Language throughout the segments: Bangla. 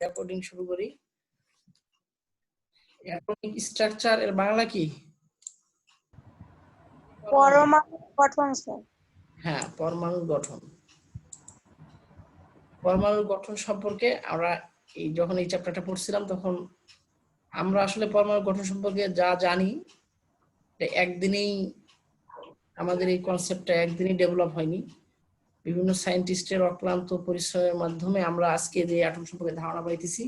রেকর্ডিং শুরু করি। অ্যাটমিক স্ট্রাকচার এর বাংলা কি? পরমাণু গঠন স্যার। হ্যাঁ, পরমাণুর গঠন। পরমাণুর গঠন সম্পর্কে আমরা যখন এই চ্যাপ্টারটা পড়ছিলাম তখন আমরা আসলে পরমাণুর গঠন সম্পর্কে যা জানি একদিনেই আমাদের এই কনসেপ্টটা একদিনই ডেভেলপ হয়নি। বিভিন্ন সায়েন্টিস্টের অক্লান্ত পরিশ্রমের মাধ্যমে আমরা আজকে যে অ্যাটম সম্পর্কে ধারণা পাইতেছি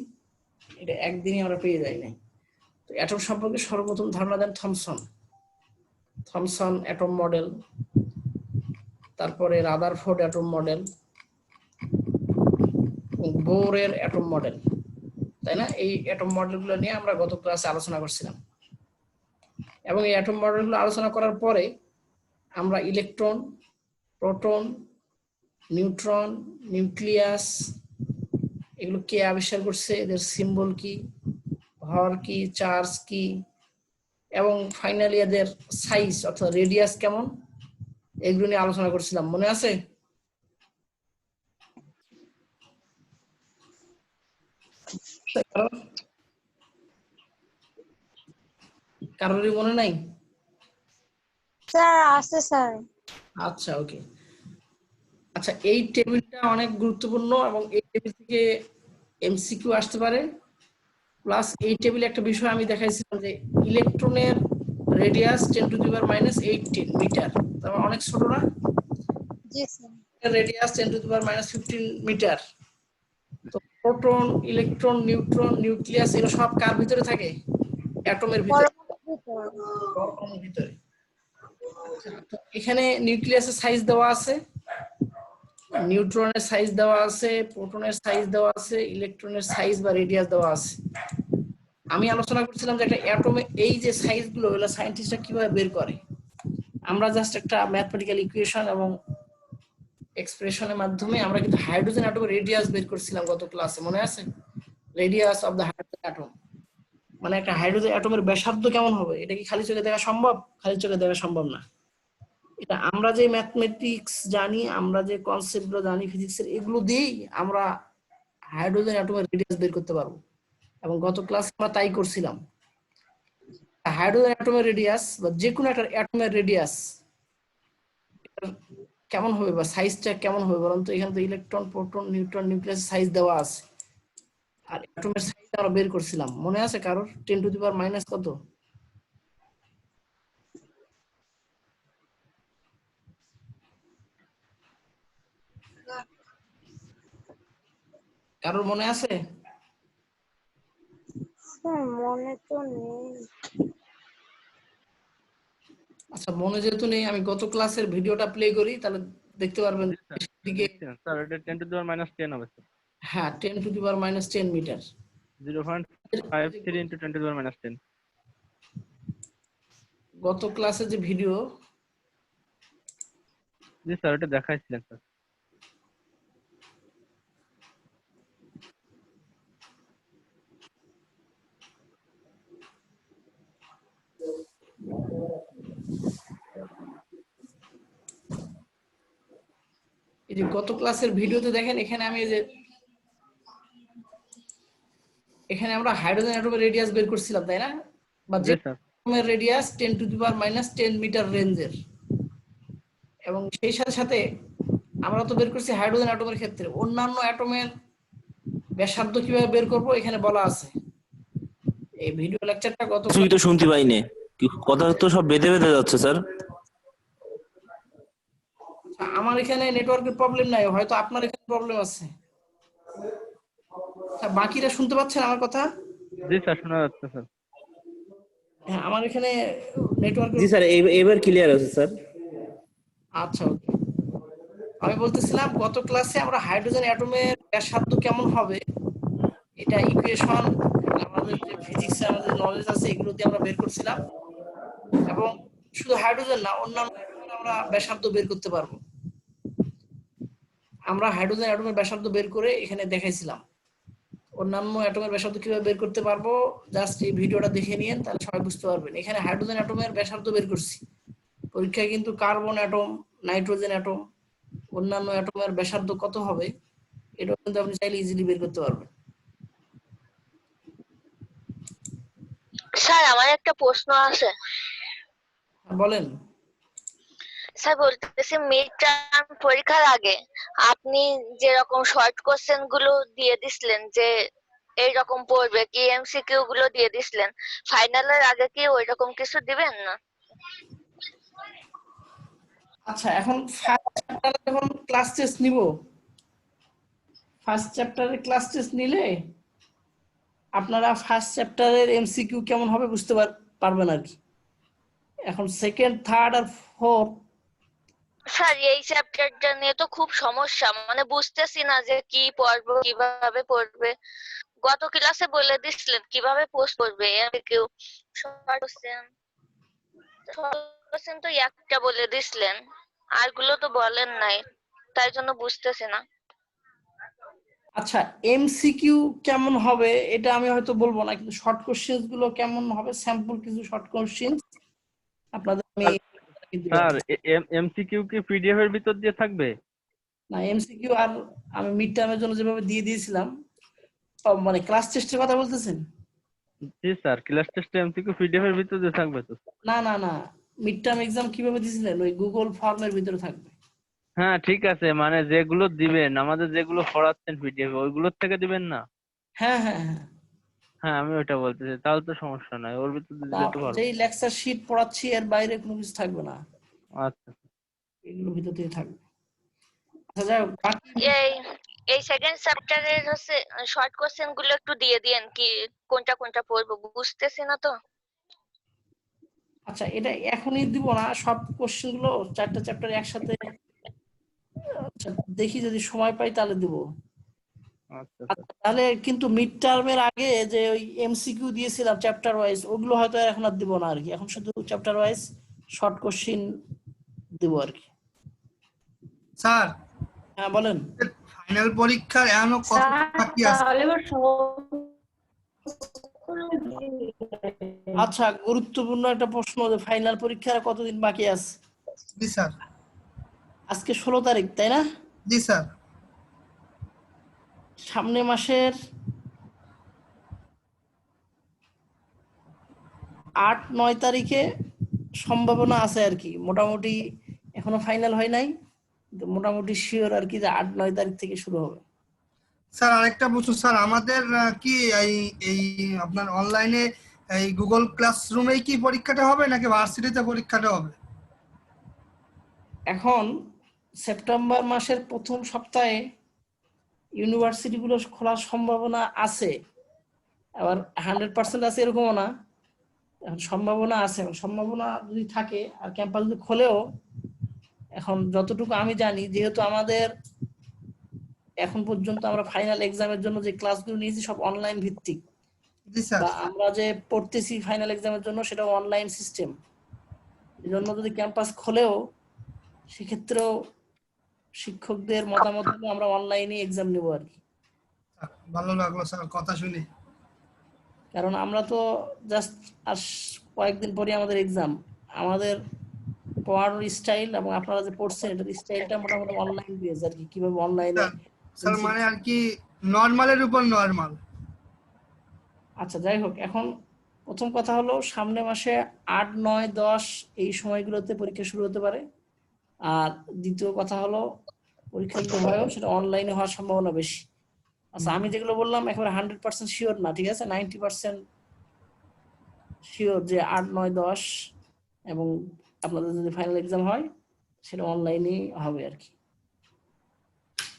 এটা একদিনই আমরা পেয়ে যাই নাই। তো অ্যাটম সম্পর্কে সর্বপ্রথম ধারণা দেন থমসন অ্যাটম মডেল, তারপরে রাদারফোর্ড অ্যাটম মডেল, বোরের অ্যাটম মডেল, তাই না? এই অ্যাটম মডেলগুলো নিয়ে আমরা গত ক্লাসে আলোচনা করছিলাম এবং এই অ্যাটম মডেলগুলো আলোচনা করার পরে আমরা ইলেকট্রন, প্রোটন, নিউট্রন, নিউক্লিয়াস এগুলো কে আবিষ্কার করছে, এদের সিম্বল কি, ভর কি, চার্জ কি এবং ফাইনালি এদের সাইজ অর্থাৎ রেডিয়াস কেমন এগুলো নিয়ে আলোচনা করছিলাম, মনে আছে? কারোরই মনে নাই? স্যার আছে স্যার। আচ্ছা, ওকে। আচ্ছা, এই টেবিলটা অনেক গুরুত্বপূর্ণ এবং এই টেবিল থেকে এমসিকিউ আসতে পারে। প্লাস এই টেবিলে একটা বিষয় আমি দেখাইছিলাম যে ইলেকট্রনের রেডিয়াস 10⁻⁻18 মিটার, তার মানে অনেক ছোট না? জি স্যার। Radius 10⁻15 metre. তো প্রোটন, ইলেকট্রন, নিউট্রন, নিউক্লিয়াস এগুলো সব কার ভিতরে থাকে? অ্যাটমের ভিতরে, পরমাণুর ভিতরে। তো এখানে নিউক্লিয়াসের সাইজ দেওয়া আছে, নিউট্রনের সাইজ দেওয়া আছে, প্রোটনের সাইজ দেওয়া আছে, ইলেকট্রনের সাইজ বা রেডিয়াস দেওয়া আছে। আমি আলোচনা করছিলাম যে একটা অ্যাটমে এই যে সাইজগুলো হলো সায়েন্টিস্টরা কিভাবে বের করে। আমরা জাস্ট একটা ম্যাথমেটিক্যাল ইকুয়েশন এবং এক্সপ্রেশনের মাধ্যমে আমরা কিন্তু হাইড্রোজেন অ্যাটমের রেডিয়াস বের করছিলাম গত ক্লাসে, মনে আছে? Radius of the hydrogen atom, মানে একটা হাইড্রোজেন অ্যাটমের ব্যাসার্ধ কেমন হবে এটা কি খালি চোখে দেখা সম্ভব? খালি চোখে দেখা সম্ভব না। এটা আমরা যে ম্যাথমেটিক্স জানি, আমরা যে কনসেপ্টগুলো জানি ফিজিক্সের, এগুলো দিয়েই আমরা হাইড্রোজেন অ্যাটমের রেডিয়াস বের করতে পারবো এবং গত ক্লাসে আমরা তাই করছিলাম। হাইড্রোজেন অ্যাটমের রেডিয়াস বা যে কোনো একটা অ্যাটমের রেডিয়াস কেমন হবে বা সাইজটা কেমন হবে বলুন তো? এখানে তো electron, proton, neutron, nucleus size দেওয়া আছে আর অ্যাটমের সাইজ আমরা বের করছিলাম, মনে আছে কারোর? 10⁻⁻ কত? কারোর মনে আছে? স্যার মনে তো নেই। আচ্ছা, মনে যেহেতু নেই আমি গত ক্লাসের ভিডিওটা প্লে করি, তাহলে দেখতে পারবেন দিকে। স্যার এটা 10⁻10 হবে স্যার। হ্যাঁ, 10⁻10 মিটার, 0.53 × 10⁻10। গত ক্লাসে যে ভিডিও। জি স্যার, এটা দেখাইছিলেন স্যার। এই যে গত ক্লাসের ভিডিওতে দেখেন, এখানে আমি যে এখানে আমরা হাইড্রোজেন অ্যাটমের রেডিয়াস বের করছিলাম, তাই না? বা যে অ্যাটমের রেডিয়াস 10⁻10 মিটার রেঞ্জের, এবং সেই সাথে সাথে আমরা তো বের করছি হাইড্রোজেন অ্যাটমের ক্ষেত্রে অন্যান্য অ্যাটমের ব্যাসার্ধ কিভাবে বের করব এখানে বলা আছে। এই ভিডিও লেকচারটা গত কিছুই তো শুনতে পাইনি, কথা তো সব বেঁধে বেঁধে যাচ্ছে স্যার। আমার এখানে নেটওয়ার্কের প্রবলেম নাই, হয়তো আপনার এখানে প্রবলেম আছে। বাকিরা শুনতে পাচ্ছেন আমার কথা? জি স্যার, শোনা যাচ্ছে স্যার। হ্যাঁ, আমার এখানে নেটওয়ার্ক। জি স্যার, এবার ক্লিয়ার আছে স্যার। আচ্ছা, ওকে। আমি বলতেছিলাম গত ক্লাসে আমরা হাইড্রোজেন অ্যাটমের ব্যাসার্ধ কেমন হবে এটা ইকুয়েশন, আমাদের যে ফিজিক্সে আমাদের নলেজ আছে এগুলো দিয়ে আমরা বের করছিলাম এবং শুধু হাইড্রোজেন না, অন্যান্য আমরা ব্যাসার্ধ বের করতে পারবো। আমরা হাইড্রোজেন অ্যাটমের ব্যাসার্ধ বের করে এখানে দেখাইছিলাম। অন্যান্য অ্যাটমের ব্যাসার্ধ কিভাবে বের করতে পারবো জাস্ট এই ভিডিওটা দেখে নিন, তাহলে সবাই বুঝতে পারবেন। এখানে হাইড্রোজেন অ্যাটমের ব্যাসার্ধ বের করছি, পরীক্ষায় কিন্তু কার্বন অ্যাটম, নাইট্রোজেন অ্যাটম, অন্যান্য অ্যাটমের ব্যাসার্ধ কত হবে এটা কিন্তু আপনি চাইলে ইজিলি বের করতে পারবেন। স্যার আমার একটা প্রশ্ন আছে। বলেন। স্যার বলতেছি মিড টার্ম পরীক্ষার আগে আপনি যেরকম শর্ট কোশ্চেন গুলো দিয়ে দিছিলেন যে এইরকম পড়বে কি এমসিকিউ গুলো দিয়ে দিছিলেন, ফাইনালের আগে কি ওইরকম কিছু দিবেন না? আচ্ছা, এখন ফার্স্ট চ্যাপ্টারে যখন ক্লাস টেস্ট নিব, ফার্স্ট চ্যাপ্টারে ক্লাস টেস্ট নিলে আপনারা ফার্স্ট চ্যাপ্টারের এমসিকিউ কেমন হবে বুঝতে পারবেন আর কি। এখন সেকেন্ড, থার্ড আর ফোর্থ, স্যার এই চ্যাপ্টারটা নিয়ে তো খুব সমস্যা, মানে বুঝতেছি না যে কি পড়বো কিভাবে পড়বে। গত ক্লাসে বলে দিছিলেন কিভাবে পোস্ট করবে এমসিকিউ, শর্ট কোশ্চেন তো একটা বলে দিছিলেন, আরগুলো তো বলেন নাই, তাই জন্য বুঝতেছি না। আচ্ছা এমসিকিউ কেমন হবে এটা আমি হয়তো বলবো না, কিন্তু শর্ট কোশ্চেন্স গুলো কেমন হবে, স্যাম্পল কিছু শর্ট কোশ্চেন্স আপনাদের আমি স্যার এমসিকিউ কি পিডিএফ এর ভিতর দিয়ে থাকবে? না, এমসিকিউ আর আমি মিড টার্মের জন্য যেভাবে দিয়ে দিয়েছিলাম, মানে ক্লাস টেস্টের কথা বলতেছেন? জি স্যার, ক্লাস টেস্টে এমসিকিউ পিডিএফ এর ভিতর দিয়ে থাকবে তো? না না না, মিড টার্ম এক্সাম কিভাবে দিয়েছিলেন ওই গুগল ফর্মের ভিতরে থাকবে। হ্যাঁ ঠিক আছে, মানে যেগুলো দিবেন আমাদের, যেগুলো পড়াচ্ছেন পিডিএফ, ওইগুলোর থেকে দিবেন না? হ্যাঁ হ্যাঁ হ্যাঁ, হ্যাঁ আমি ওইটা বলতেছি, তাহলে তো সমস্যা নাই, ওর ভিতর দিয়ে দিলে তো পারবো। যেই লেকচার শিট পড়াচ্ছি এর বাইরে কোনো কিছু থাকবে না, আচ্ছা এগুলোর ভিতর দিয়ে থাকবে। আচ্ছা যাই হোক, বাকি এই এই সেকেন্ড চ্যাপ্টারের হচ্ছে শর্ট কোশ্চেন গুলো একটু দিয়ে দিয়েন, কি কোনটা কোনটা পড়বো বুঝতেছি না তো। আচ্ছা এটা এখনই দিব না, সব কোশ্চেন গুলো চারটা চ্যাপ্টার একসাথে, আচ্ছা দেখি যদি সময় পাই তাহলে দিব। আচ্ছা আচ্ছা, তাহলে কিন্তু মিড টার্মের আগে যে ওই এমসিকিউ দিয়েছিলাম চ্যাপ্টার ওয়াইজ, ওগুলো হয়তো এখন আর দিব না আর কি, এখন শুধু চ্যাপ্টার ওয়াইজ শর্ট কোশ্চেন দিব আর কি। স্যার হ্যাঁ বলেন। ফাইনাল পরীক্ষার এখনো কত বাকি আছে? আচ্ছা গুরুত্বপূর্ণ একটা প্রশ্ন, যে ফাইনাল পরীক্ষার কতদিন বাকি আছে? জি স্যার। আজকে 16 তারিখ তাই না? জি স্যার। সামনে মাসের 8-9 তারিখে সম্ভাবনা আছে আর কি, মোটামুটি এখনো ফাইনাল হয় নাই, কিন্তু মোটামুটি শিওর আর কি যে 8-9 তারিখ থেকে শুরু হবে। স্যার আরেকটা প্রশ্ন স্যার, আমাদের কি এই এই আপনার অনলাইনে এই গুগল ক্লাসরুমেই কি পরীক্ষাটা হবে নাকি ভার্সিটিতে পরীক্ষাটা হবে? এখন সেপ্টেম্বর মাসের প্রথম সপ্তাহে ইউনিভার্সিটিগুলো খোলার সম্ভাবনা আছে, আবার 100% আছে এরকমও না, এখন সম্ভাবনা আছে। সম্ভাবনা যদি থাকে আর ক্যাম্পাস যদি খোলেও, এখন যতটুকু আমি জানি, যেহেতু আমাদের এখন পর্যন্ত আমরা ফাইনাল এক্সামের জন্য যে ক্লাসগুলো নিয়েছি সব অনলাইন ভিত্তিক, জি স্যার। বা আমরা যে পড়তেছি ফাইনাল এক্সামের জন্য সেটা অনলাইন সিস্টেম, এই জন্য যদি ক্যাম্পাস খোলেও সেক্ষেত্রেও শিক্ষকদের মতামত হলে আমরা অনলাইনে এক্সাম নেব আর কি। ভালো লাগলো স্যার কথা শুনে। কারণ আমরা তো জাস্ট আর কয়েকদিন পরে আমাদের এক্সাম, আমাদের পড়ানোর স্টাইল এবং আপনারা যে পড়ছেন এটার স্টাইলটা মোটামুটি অনলাইন বেস আর কি, কিভাবে অনলাইনে। স্যার মানে আর কি নরমালের উপর নরমাল। আচ্ছা যাই হোক, এখন প্রথম কথা হলো সামনে মাসে 8, 9, 10 এই সময়গুলোতে পরীক্ষা শুরু হতে পারে। আর দ্বিতীয় কথা হলো পরীক্ষা যদি হয়ও সেটা অনলাইনে হওয়ার সম্ভাবনা বেশি। আচ্ছা আমি যেগুলো বললাম একেবারে 100% শিওর না, ঠিক আছে, 90% শিওর যে 8, 9, 10 এবং আপনাদের যদি ফাইনাল এক্সাম হয় সেটা অনলাইনেই হবে আর কি।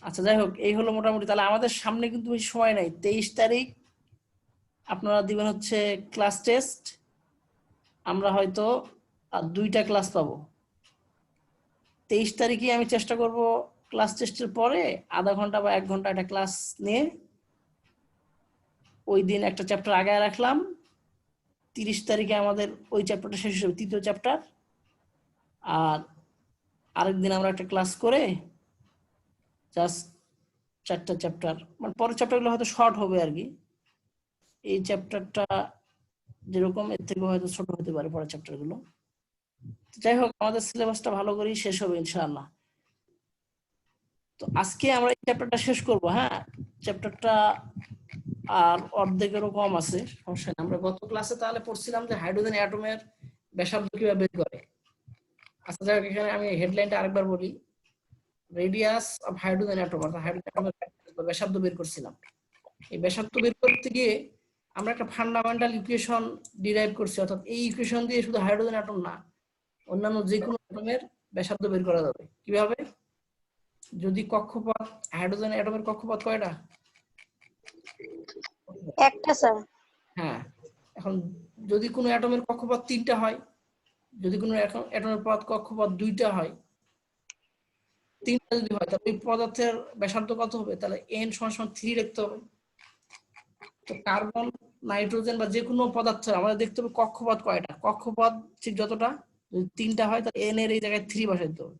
আচ্ছা যাই হোক, এই হলো মোটামুটি। তাহলে আমাদের সামনে কিন্তু বেশি সময় নাই, 23 তারিখ আপনারা দিবেন হচ্ছে ক্লাস টেস্ট, আমরা হয়তো আর 2টা ক্লাস পাবো। 23 তারিখে আমি চেষ্টা করব ক্লাস টেস্টের পরে আধা ঘন্টা বা 1 ঘন্টা একটা ক্লাস নিয়ে ওই দিন একটা চ্যাপ্টার আগায় রাখলাম, 30 তারিখে আমাদের ওই চ্যাপ্টারটা শেষ হবে, তৃতীয় চ্যাপ্টার। আর আরেকদিন আমরা একটা ক্লাস করে জাস্ট 4টা চ্যাপ্টার, মানে পরের চ্যাপ্টারগুলো হয়তো শর্ট হবে আর কি, এই চ্যাপ্টারটা যেরকম এর থেকে হয়তো ছোট হতে পারে পরের চ্যাপ্টারগুলো। যাই হোক আমাদের সিলেবাসটা ভালো করেই শেষ হবে ইনশাআল্লাহ। তো আজকে আমরা এই চ্যাপ্টারটা শেষ করব। হ্যাঁ, চ্যাপ্টারটা আর অর্ধেকেরও কম আছে, সমস্যা নেই। আমরা গত ক্লাসে তাহলে পড়ছিলাম যে হাইড্রোজেন অ্যাটমের ব্যাসার্ধ কিভাবে বের করে। আচ্ছা যাই হোক, এখানে আমি হেডলাইনটা আরেকবার বলি। রেডিয়াস অফ হাইড্রোজেন অ্যাটম, অর্থাৎ হাইড্রোজেন অ্যাটমের ব্যাসার্ধ বের করছিলাম। এই ব্যাসার্ধ বের করতে গিয়ে আমরা একটা ফান্ডামেন্টাল ইকুয়েশন ডিরাইভ করছি, অর্থাৎ এই ইকুয়েশন দিয়ে শুধু হাইড্রোজেন অ্যাটম না, অন্যান্য যে কোনো অ্যাটমের ব্যাসার্ধ বের করা যাবে। কিভাবে? যদি কক্ষপথ, হাইড্রোজেন অ্যাটমের কক্ষপথ কয়টা? একটা স্যার। হ্যাঁ, এখন যদি কোনো অ্যাটমের কক্ষপথ 3টা হয়, যদি কোনো অ্যাটমের কক্ষপথ 2টা হয়, 3টা যদি হয়, তাহলে ওই পদার্থের ব্যাসার্ধ কত হবে? তাহলে n = 3 লিখতে হবে। তো কার্বন, নাইট্রোজেন বা যে কোনো পদার্থ আমাদের দেখতে হবে কক্ষপথ কয়টা। কক্ষপথ ঠিক যতটা, যদি 3টা হয় তাহলে n এর এই জায়গায় 3 বসাইতে হবে।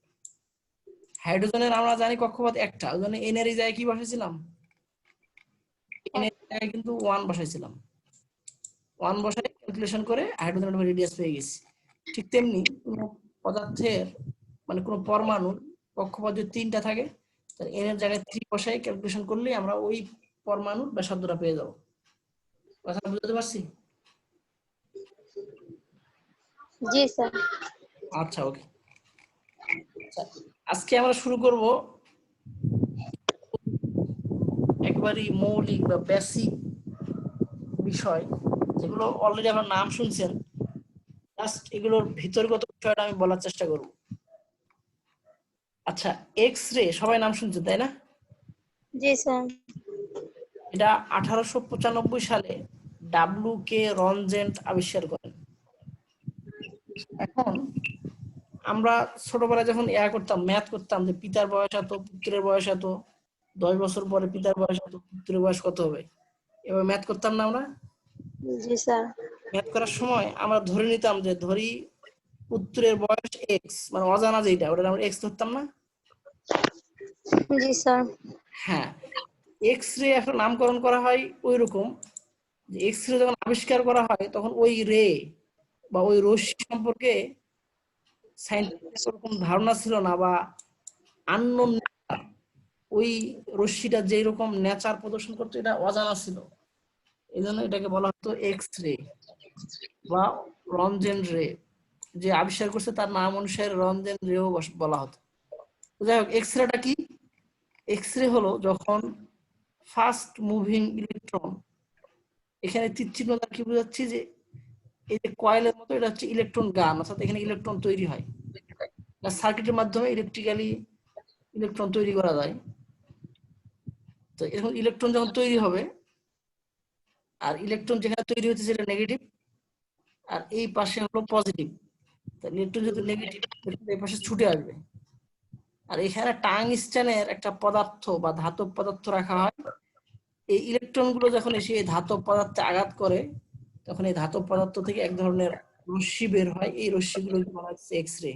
হাইড্রোজেনের আমরা জানি কক্ষপথ একটা, ওই জন্য n এর এই জায়গায় কি বসাইছিলাম? n এর জায়গায় কিন্তু 1 বসাইছিলাম। 1 বসাই ক্যালকুলেশন করে হাইড্রোজেন অ্যাটমের রেডিয়াস পেয়ে গেছি। ঠিক তেমনি কোনো পদার্থের মানে কোনো পরমাণুর কক্ষপথ যদি 3টা থাকে, তাহলে n এর জায়গায় 3 বসাই ক্যালকুলেশন করলে আমরা ওই পরমাণুর ব্যাসার্ধটা পেয়ে যাব। কথা বুঝতে পারছি? জি স্যার। আচ্ছা, ওকে। আজকে আমরা শুরু করব একবারই মৌলিক বা বেসিক বিষয়, যেগুলো অলরেডি আপনার নাম শুনছেন। জাস্ট এগুলোর ভিতরগত বিষয়টা আমি বলার চেষ্টা করব। আচ্ছা, এক্স রে সবাই নাম শুনছেন তাই না? জি স্যার। এটা 1895 সালে W.K. রনজেন্ট আবিষ্কার করেন। এখন আমরা ছোটবেলায় যখন করতাম, ম্যাথ করতাম যে পিতার বয়স এত, পুত্রের বয়স এত, 10 বছর পরে পিতার বয়স এত, পুত্রের বয়স কত হবে, এবার ম্যাথ করতাম না আমরা? জি স্যার। ম্যাথ করার সময় আমরা ধরে নিতাম যে ধরি পুত্রের বয়স এক্স, মানে অজানা যেটা, ওটা আমরা এক্স ধরতাম না? জি স্যার। হ্যাঁ, এক্স রে এখন নামকরণ করা হয় ওই রকম যে এক্স রে যখন আবিষ্কার করা হয় তখন ওই রে বা ওই রশ্মি সম্পর্কে সায়েন্টিফিক ওরকম ধারণা ছিল না, বা আননোন, ওই রশ্মিটা যেই রকম নেচার প্রদর্শন করতো এটা অজানা ছিল। এই জন্য এটাকে বলা হতো এক্স রে বা রনজেন রে। যে আবিষ্কার করছে তার নাম অনুসারে রনজেন রেও বলা হতো। যাই হোক, এক্স রেটা কি? এক্স রে হলো যখন ফাস্ট মুভিং ইলেকট্রন, এখানে তীর চিহ্ন দ্বারা কি বোঝাচ্ছি যে এই যে কয়েলের মতো, এটা হচ্ছে ইলেকট্রন গান, অর্থাৎ এখানে ইলেকট্রন তৈরি হয়, সার্কিটের মাধ্যমে ইলেকট্রিক্যালি ইলেকট্রন তৈরি করা যায়। তো এরকম ইলেকট্রন যখন তৈরি হবে, আর ইলেকট্রন যেখানে তৈরি হচ্ছে সেটা নেগেটিভ, আর এই পাশে হলো পজিটিভ। তাহলে ইলেকট্রন যেহেতু নেগেটিভ, এই পাশে ছুটে আসবে। আর এখানে টাংস্টেনের একটা পদার্থ বা ধাতব পদার্থ রাখা হয়। এই ইলেকট্রন গুলো যখন এসে এই ধাতব পদার্থে আঘাত করে, তখন এই ধাতব পদার্থ থেকে এক ধরনের রশ্মি বের হয়। এই রশ্মিগুলো বলা হচ্ছে এক্স রে।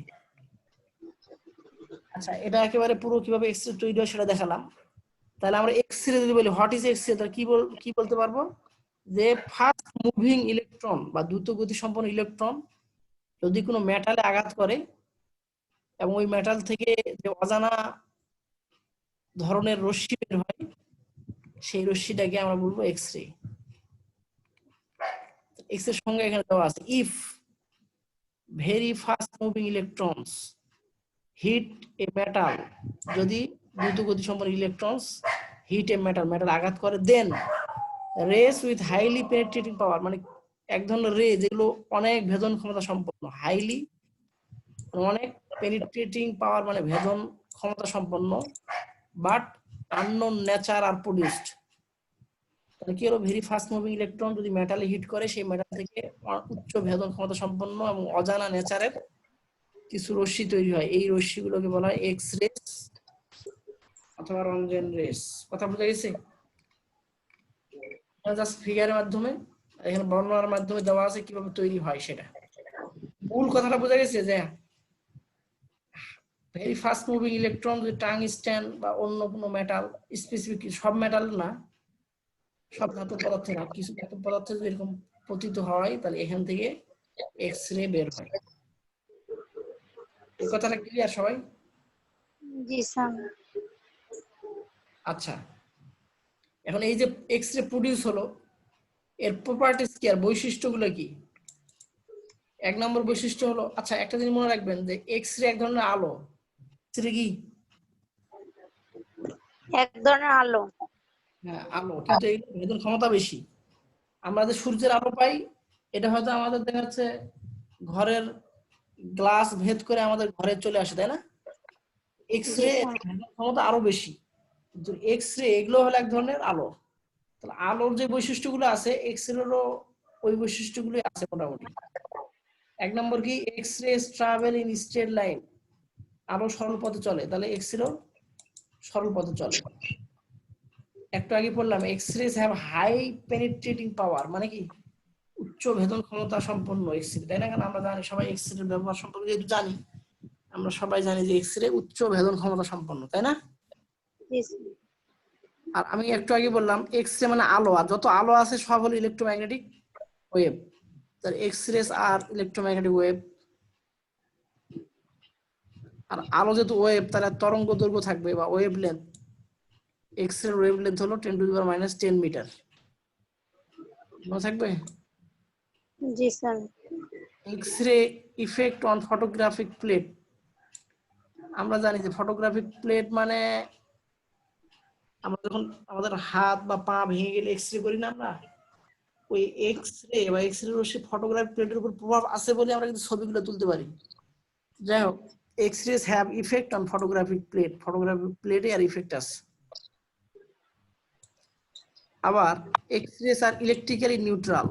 আচ্ছা, এটা একেবারে পুরো কিভাবে এক্স রে তৈরি হয় সেটা দেখালাম। তাহলে আমরা এক্স রে যদি বলি হোয়াট ইজ এক্স রে, তাহলে কি বলতে পারবো? যে ফাস্ট মুভিং ইলেকট্রন বা দ্রুত গতি সম্পন্ন ইলেকট্রন যদি কোনো মেটালে আঘাত করে এবং ওই মেটাল থেকে যে অজানা ধরনের রশ্মি বের হয়, সেই রশ্মিটাকে আমরা বলবো এক্স রে। এক্স এর সঙ্গে এখানে দেওয়া আছে, if very fast moving electrons hit a metal, যদি দ্রুত গতি সম্পন্ন electrons hit a metal, metal আঘাত করে, then rays with highly penetrating power, মানে এক ধরনের রে যেগুলো অনেক ভেদন ক্ষমতা সম্পন্ন, হাইলি অনেক পেনিট্রেটিং পাওয়ার মানে ভেদন ক্ষমতা সম্পন্ন, but unknown nature are produced. তাহলে কি হলো? ভেরি ফাস্ট মুভিং ইলেকট্রন যদি মেটালে হিট করে, সেই মেটাল থেকে উচ্চ ভেদন ক্ষমতা সম্পন্ন এবং অজানা নেচারের কিছু রশ্মি তৈরি হয়। এই রশ্মিগুলোকে বলা হয় এক্স রেস অথবা রনজেন রেস। কথা বুঝা গেছে? জাস্ট ফিগারের মাধ্যমে, এখানে বর্ণনার মাধ্যমে দেওয়া আছে কিভাবে তৈরি হয় সেটা। মূল কথাটা বোঝা গেছে যে ভেরি ফাস্ট মুভিং ইলেকট্রন যদি টাংস্টেন বা অন্য কোনো মেটাল, স্পেসিফিক সব মেটাল না, সব ধাতব পদার্থে না, কিছু ধাতব পদার্থে যদি এরকম পতিত হয়, তাহলে এখান থেকে এক্স রে বের হয়। এই কথাটা ক্লিয়ার সবাই? জি স্যার। আচ্ছা, এখন এই যে এক্স রে প্রডিউস হলো, এর প্রপার্টিস কি আর বৈশিষ্ট্যগুলো কি? 1 নম্বর বৈশিষ্ট্য হলো, আচ্ছা একটা জিনিস মনে রাখবেন যে এক্স রে এক ধরনের আলো। এক্স রে কি? এক ধরনের আলো। হ্যাঁ আলো, কিন্তু এই ভেদন ক্ষমতা বেশি। আমরা যে সূর্যের আলো পাই, এটা হয়তো আমাদের দেখা যাচ্ছে ঘরের গ্লাস ভেদ করে আমাদের ঘরে চলে আসে, তাই না? এক্স জি রে স্যার। ক্ষমতা আরো বেশি, কিন্তু এক্স রে এগুলো হলো এক ধরনের আলো। তাহলে আলোর যে বৈশিষ্ট্যগুলো আছে এক্স রেরও ওই বৈশিষ্ট্যগুলো আছে মোটামুটি। 1 নম্বর কি, x ray travel in straight line, আলো সরল পথে চলে, তাহলে এক্স রেও সরল পথে চলে। একটু আগে বললাম X rays have high penetrating power, মানে কি উচ্চ ভেদন ক্ষমতা সম্পন্ন এক্স রে, তাই না? কারণ আমরা জানি সবাই এক্স রে ব্যবহার সম্পর্কে যেহেতু জানি, আমরা সবাই জানি যে এক্স রে উচ্চ ভেদন ক্ষমতা সম্পন্ন, তাই না? জি স্যার। আর আমি একটু আগে বললাম এক্স রে মানে আলো, আর যত আলো আছে সব হলো ইলেকট্রোম্যাগনেটিক ওয়েভ। তাহলে এক্স রেজ আর ইলেকট্রোম্যাগনেটিক ওয়েভ। আর আলো যেহেতু ওয়েভ, তাহলে তরঙ্গ দৈর্ঘ্য থাকবে বা wavelength. X ray wavelength হলো 10⁻⁻10 মিটার, মনে থাকবে? জি sir. X-ray effect on photographic plate, আমরা জানি যে ফটোগ্রাফিক প্লেট মানে আমরা যখন আমাদের হাত বা পা ভেঙে গেলে এক্স রে করি না আমরা, ওই এক্স রে বা এক্স রে রশ্মি ফটোগ্রাফিক প্লেটের উপর প্রভাব আছে বলে আমরা কিন্তু ছবিগুলো তুলতে পারি। যাই হোক, X rays have effect on photographic plate, photographic প্লেটে আর ইফেক্ট আছে। আবার এক্স রেজ আর ইলেকট্রিক্যালি নিউট্রাল,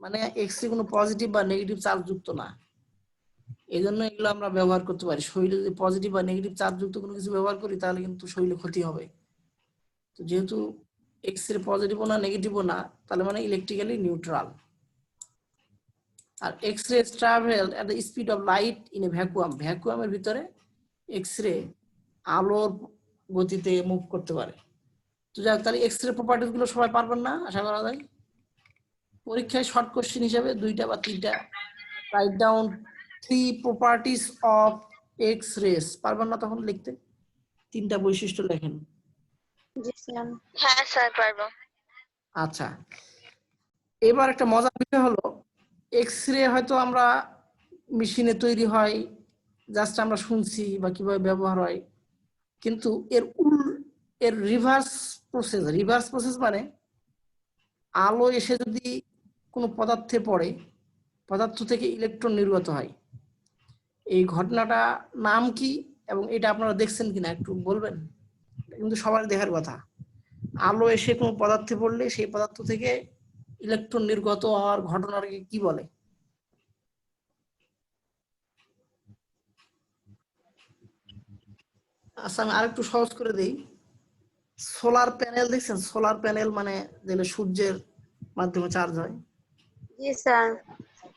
মানে এক্স রে কোনো পজিটিভ বা নেগেটিভ চার্জ যুক্ত না, এই জন্য এগুলো আমরা ব্যবহার করতে পারি। শরীরে যদি পজিটিভ বা নেগেটিভ চার্জ যুক্ত কোনো কিছু ব্যবহার করি তাহলে কিন্তু শরীরে ক্ষতি হবে। তো যেহেতু এক্স রে পজিটিভও না নেগেটিভও না, তাহলে মানে ইলেকট্রিক্যালি নিউট্রাল। আর X ray travel at the speed of light in a vacuum, ভ্যাকুয়ামের ভিতরে এক্স রে আলোর গতিতে মুভ করতে পারে। তো যাক, তাহলে এক্স রে প্রপার্টিস গুলো সবাই পারবেন না আশা করা যায়। পরীক্ষায় শর্ট কোশ্চেন হিসেবে 2টা বা 3টা write down 3 properties of x race, পারবেন না তখন লিখতে? 3টা বৈশিষ্ট্য লেখেন। জি স্যার। হ্যাঁ স্যার পারবো। আচ্ছা, এবার একটা মজার বিষয় হলো এক্স রে হয়তো আমরা মেশিনে তৈরি হয়, জাস্ট আমরা শুনছি বা কিভাবে ব্যবহার হয়, কিন্তু এর রিভার্স প্রসেস মানে আলো এসে যদি কোনো পদার্থে পড়ে, পদার্থ থেকে ইলেকট্রন নির্গত হয়। এই ঘটনাটা নাম কি এবং এটা আপনারা দেখছেন কিনা একটু বলবেন? কিন্তু সবার দেখার কথা, আলো এসে কোনো পদার্থে পড়লে সেই পদার্থ থেকে ইলেকট্রন নির্গত হওয়ার ঘটনাটাকে কি বলে? আচ্ছা আমি আরেকটু সহজ করে দেই। সোলার প্যানেল দেখছেন? সোলার প্যানেল মানে যেটা সূর্যের মাধ্যমে চার্জ হয়। জি স্যার।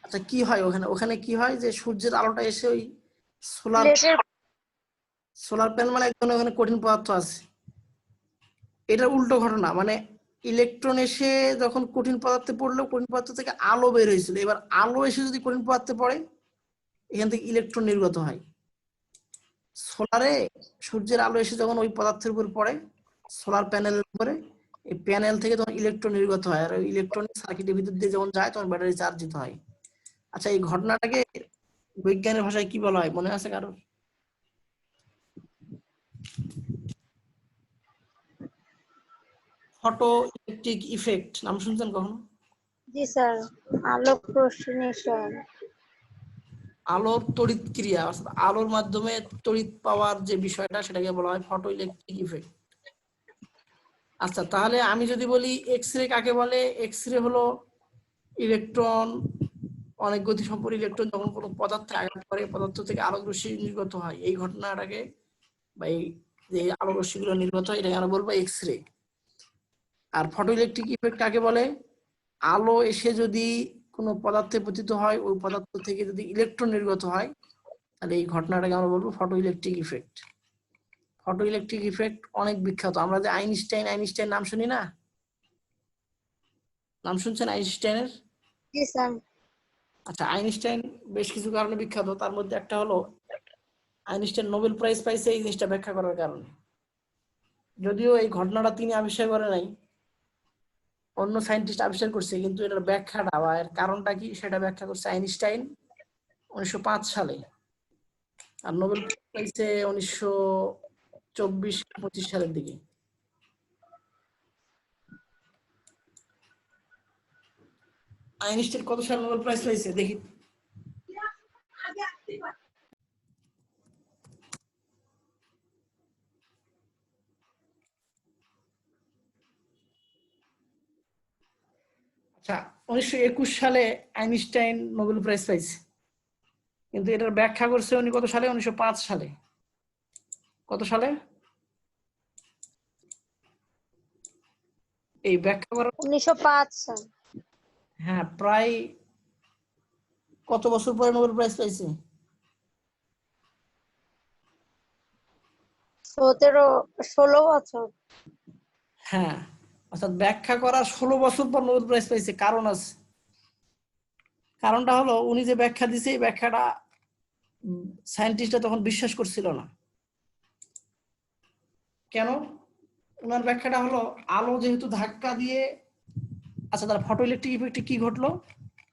আচ্ছা কি হয় ওখানে কি হয় যে সূর্যের আলোটা এসে ওই সোলার প্লেটের। সোলার প্যানেল মানে একদম ওখানে কঠিন পদার্থ আছে, এটার উল্টো ঘটনা, মানে ইলেকট্রন এসে যখন কঠিন পদার্থে পড়লো, কঠিন পদার্থ থেকে আলো বের হয়েছিল, এবার আলো এসে যদি কঠিন পদার্থে পড়ে এখান থেকে ইলেকট্রন নির্গত হয়। সোলারে সূর্যের আলো এসে যখন ওই পদার্থের উপর পড়ে সোলার প্যানেলের উপরে, এই প্যানেল থেকে তখন ইলেকট্রন নির্গত হয়, আর ওই ইলেকট্রন সার্কিটের ভিতর দিয়ে যখন যায় তখন ব্যাটারি চার্জিত হয়। আচ্ছা এই ঘটনাটাকে বৈজ্ঞানিক ভাষায় কি বলা হয় মনে আছে কারোর? ফটো ইলেকট্রিক ইফেক্ট, নাম শুনছেন কখনো? জি স্যার। আলোক রশ্মিশন। আলোর তড়িৎ ক্রিয়া, অর্থাৎ আলোর মাধ্যমে তড়িৎ পাওয়ার যে বিষয়টা সেটাকে বলা হয় ফটো ইলেকট্রিক ইফেক্ট। আচ্ছা তাহলে আমি যদি বলি এক্স রে কাকে বলে, এক্স রে হলো ইলেকট্রন, অনেক গতি সম্পন্ন ইলেকট্রন যখন কোনো পদার্থে আঘাত করে পদার্থ থেকে আলোক রশ্মি নির্গত হয়, এই ঘটনাটাকে বা এই যে আলোক রশ্মিগুলো নির্গত হয় এটাকে আমরা বলবো এক্স রে। আর ফটো ইলেকট্রিক ইফেক্ট কাকে বলে, আলো এসে যদি কোনো পদার্থে পতিত হয় ওই পদার্থ থেকে যদি ইলেকট্রন নির্গত হয় তাহলে এই ঘটনাটাকে আমরা বলবো photo electric effect. Photo electric effect অনেক বিখ্যাত, আমরা যে আইনস্টাইন নাম শুনি না? নাম শুনছেন আইনস্টাইনের? জি স্যার। আচ্ছা আইনস্টাইন বেশ কিছু কারণে বিখ্যাত, তার মধ্যে একটা হলো আইনস্টাইন নোবেল প্রাইজ পাইছে এই জিনিসটা ব্যাখ্যা করার কারণে, যদিও এই ঘটনাটা তিনি আবিষ্কার করে নাই, অন্য সায়েন্টিস্ট আবিষ্কার করছে, কিন্তু এটার ব্যাখ্যাটা বা এর কারণটা কি সেটা ব্যাখ্যা করছে আইনস্টাইন 1905 সালে, আর নোবেল পাইছে 1924-25 সালের দিকে। আইনস্টাইন কত সালে নোবেল প্রাইজ পাইছে দেখি। আচ্ছা, 1921 সালে আইনস্টাইন নোবেল প্রাইজ পাইছে, কিন্তু এটার ব্যাখ্যা করছে উনি কত সালে? 1905 সালে। কত সালে? এই ব্যাখ্যা করার 1905 সাল। হ্যাঁ, প্রায় কত বছর পরে নোবেল প্রাইজ পাইছে? 16 বছর। হ্যাঁ, অর্থাৎ ব্যাখ্যা করার 16 বছর পর নোবেল প্রাইজ পাইছে। কারণ আছে, কারণটা হলো উনি যে ব্যাখ্যা দিছে এই ব্যাখ্যাটা সায়েন্টিস্টরা তখন বিশ্বাস করছিল না। কেন? ওনার ব্যাখ্যাটা হলো আলো যেহেতু ধাক্কা দিয়ে, আচ্ছা তার ফটো ইলেকট্রিক ইফেক্টে কি ঘটলো?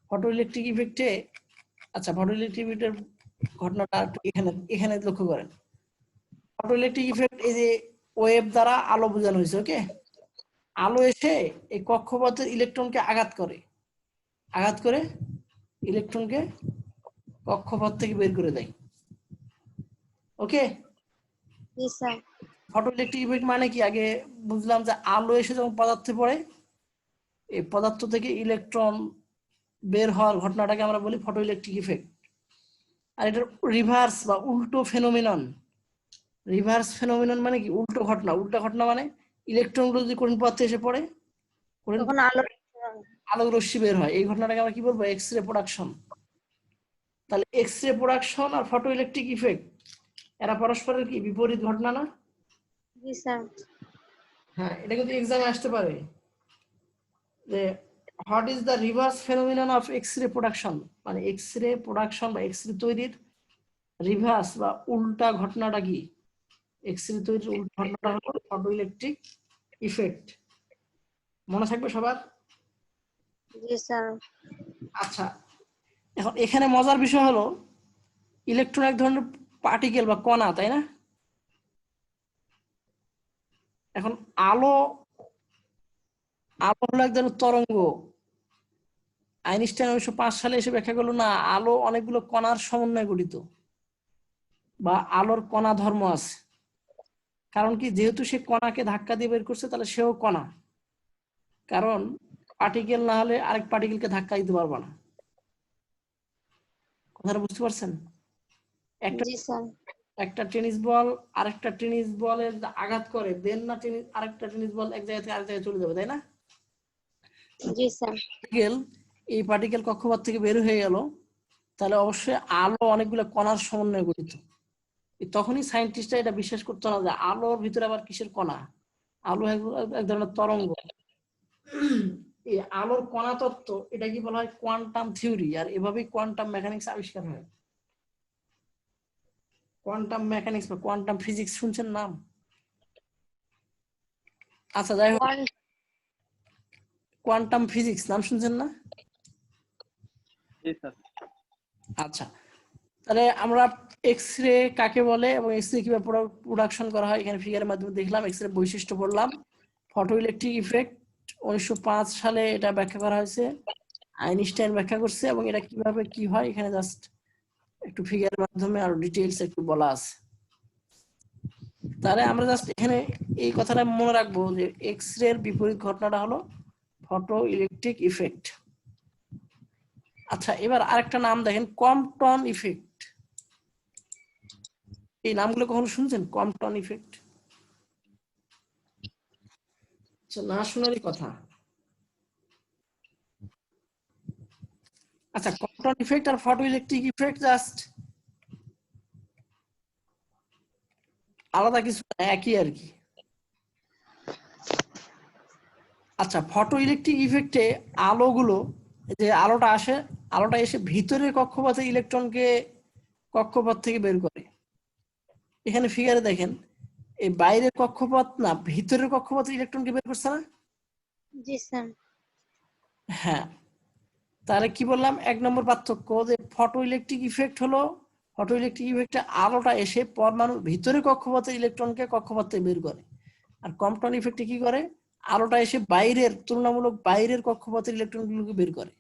ফটো ইলেকট্রিক ইফেক্টে, আচ্ছা ফটো ইলেকট্রিক ইফেক্টের ঘটনাটা এখানে এখানে লক্ষ্য করেন। ফটো ইলেকট্রিক ইফেক্ট এই যে ওয়েভ দ্বারা আলো বোঝানো হয়েছে। ওকে, আলো এসে এই কক্ষপথের ইলেকট্রনকে আঘাত করে, আঘাত করে ইলেকট্রনকে কক্ষপথ থেকে বের করে দেয়। ওকে, জি স্যার। ফটো ইলেকট্রিক ইফেক্ট মানে কি? আগে বুঝলাম যে আলো এসে যখন পদার্থে পড়ে, এই পদার্থ থেকে ইলেকট্রন বের হওয়ার ঘটনাটাকে আমরা বলি ফটো ইলেকট্রিক ইফেক্ট। আর এটার রিভার্স বা উল্টো ফেনোমেনন। রিভার্স ফেনোমেনন মানে কি? উল্টো ঘটনা। উল্টা ঘটনা মানে ইলেকট্রনগুলো যদি কোন পদার্থে এসে পড়ে, তখন আলো আলোক রশ্মি বের হয়। এই ঘটনাটাকে আমরা কি বলবো? X ray production. তাহলে এক্স রে প্রোডাকশন আর ফটো ইলেকট্রিক ইফেক্ট এরা পরস্পরের কি বিপরীত ঘটনা না? জি স্যার। হ্যাঁ, এটা কিন্তু এক্সামে আসতে পারে যে what is the reverse phenomenon of X ray production, মানে এক্স রে প্রোডাকশন বা এক্স রে তৈরির রিভার্স বা উল্টা ঘটনাটা কি? এক্স রে তৈরির উল্টা ঘটনাটা হলো ফটো ইলেকট্রিক ইফেক্ট। মনে থাকবে সবার? জি স্যার। আচ্ছা, এখন এখানে মজার বিষয় হলো ইলেকট্রন এক ধরনের পার্টিকেল বা কণা, তাই না? এখন আলো, আলো হলো এক ধরনের তরঙ্গ। আইনস্টাইন 1905 সালে এসে ব্যাখ্যা করলো না, আলো অনেকগুলো কণার সমন্বয়ে গঠিত বা আলোর কণা ধর্ম আছে। কারণ কি? যেহেতু সে কণাকে ধাক্কা দিয়ে বের করছে, তাহলে সেও কণা। কারণ পার্টিকেল না হলে আরেক পার্টিকেলকে ধাক্কা দিতে পারবে না। কথাটা বুঝতে পারছেন? একটা জি স্যার। একটা টেনিস বল আরেকটা টেনিস বলের আঘাত করে, দেন না আরেকটা টেনিস বল এক জায়গা থেকে আরেক জায়গায় চলে যাবে, তাই না? জি স্যার। এই পার্টিকেল কক্ষপথ থেকে বের হয়ে গেল, তাহলে অবশ্যই আলো অনেকগুলো কণার সমন্বয়ে গঠিত। তখনই সায়েন্টিস্টরা এটা বিশ্বাস করতো না যে আলোর ভিতরে আবার কিসের কণা। আলো এক ধরনের তরঙ্গ। এই আলোর কণা তত্ত্ব, এটা কি বলা হয়? Quantum theory. আর এভাবেই কোয়ান্টাম মেকানিক্স আবিষ্কার হয়। কোয়ান্টাম মেকানিক্স বা কোয়ান্টাম ফিজিক্স শুনছেন নাম? আচ্ছা যাই হোক, কোয়ান্টাম ফিজিক্স নাম শুনছেন না? জি স্যার। আচ্ছা, তাহলে আমরা এক্স রে কাকে বলে এবং এক্স রে কিভাবে প্রোডাকশন করা হয় এখানে ফিগারের মাধ্যমে দেখলাম। এক্স রে বৈশিষ্ট্য পড়লাম। ফটো ইলেকট্রিক ইফেক্ট 1905 সালে এটা ব্যাখ্যা করা হয়েছে, আইনস্টাইন ব্যাখ্যা করছে, এবং এটা কিভাবে কি হয় এখানে জাস্ট একটু ফিগারের মাধ্যমে আরো ডিটেইলস একটু বলা আছে। তাহলে আমরা জাস্ট এখানে এই কথাটা মনে রাখবো যে এক্স রে এর বিপরীত ঘটনাটা হলো ফটো ইলেকট্রিক ইফেক্ট। আচ্ছা, এবার আরেকটা নাম দেখেন, কম্পটন ইফেক্ট। এই নামগুলো কখনো শুনছেন? Compton effect? আচ্ছা, না শোনারই কথা। আচ্ছা, কম্পটন ইফেক্ট আর ফটো ইলেকট্রিক ইফেক্ট জাস্ট আলাদা কিছু, একই আর কি। আচ্ছা, ফটো ইলেকট্রিক ইফেক্টে আলোগুলো, যে আলোটা আসে, আলোটা এসে ভিতরের কক্ষপথে ইলেকট্রনকে কক্ষপথ থেকে বের করে। এখানে ফিগারে দেখেন এই বাইরের কক্ষপথ না ভিতরের কক্ষপথ ইলেকট্রনকে বের করছে না? জি স্যার। হ্যাঁ, তাহলে কি বললাম, 1 নম্বর পার্থক্য যে ফটো ইলেকট্রিক ইফেক্ট হলো, ফটো ইলেকট্রিক ইফেক্টে আলোটা এসে পরমাণুর ভিতরে কক্ষপথের ইলেকট্রনকে কক্ষপথ থেকে বের করে, আর কম্পটন ইফেক্টে কি করে, আলোটা এসে বাইরের তুলনামূলক বাইরের কক্ষপথের ইলেকট্রনগুলোকে বের করে।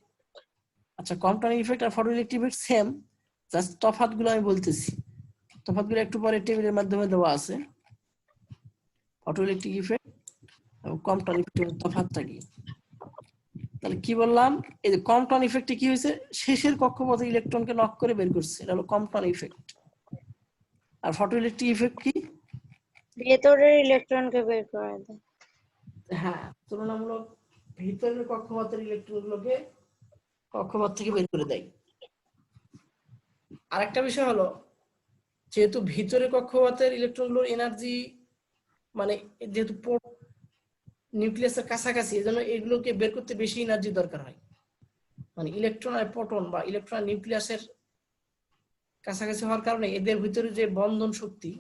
আচ্ছা, কম্পটন ইফেক্ট আর photo electric effect same, just তফাৎগুলো আমি বলতেছি, তফাৎগুলো একটু পরে টেবিলের মাধ্যমে দেওয়া আছে। ফটো ইলেকট্রিক ইফেক্ট এবং কম্পটন ইফেক্টের তফাৎটা কি? তাহলে কি বললাম, এই যে কম্পটন ইফেক্টে কি হয়েছে, শেষের কক্ষপথে ইলেকট্রনকে নক করে বের করছে, এটা হলো কম্পটন ইফেক্ট। আর ফটো ইলেকট্রিক ইফেক্ট কি? ভেতরের ইলেকট্রনকে বের করে দেয়। হ্যাঁ, তুলনামূলক ভিতরের কক্ষপথের ইলেকট্রনগুলোকে কক্ষপথ থেকে বের করে দেয়। আরেকটা বিষয় হলো, যেহেতু ভিতরে কক্ষপথের ইলেকট্রনগুলোর এনার্জি মানে যেহেতু নিউক্লিয়াসের কাছাকাছি, এজন্য এগুলোকে বের করতে বেশি এনার্জি দরকার হয়। মানে ইলেকট্রন আর প্রোটন বা ইলেকট্রন আর নিউক্লিয়াসের কাছাকাছি হওয়ার কারণে এদের ভিতরে যে বন্ধন শক্তি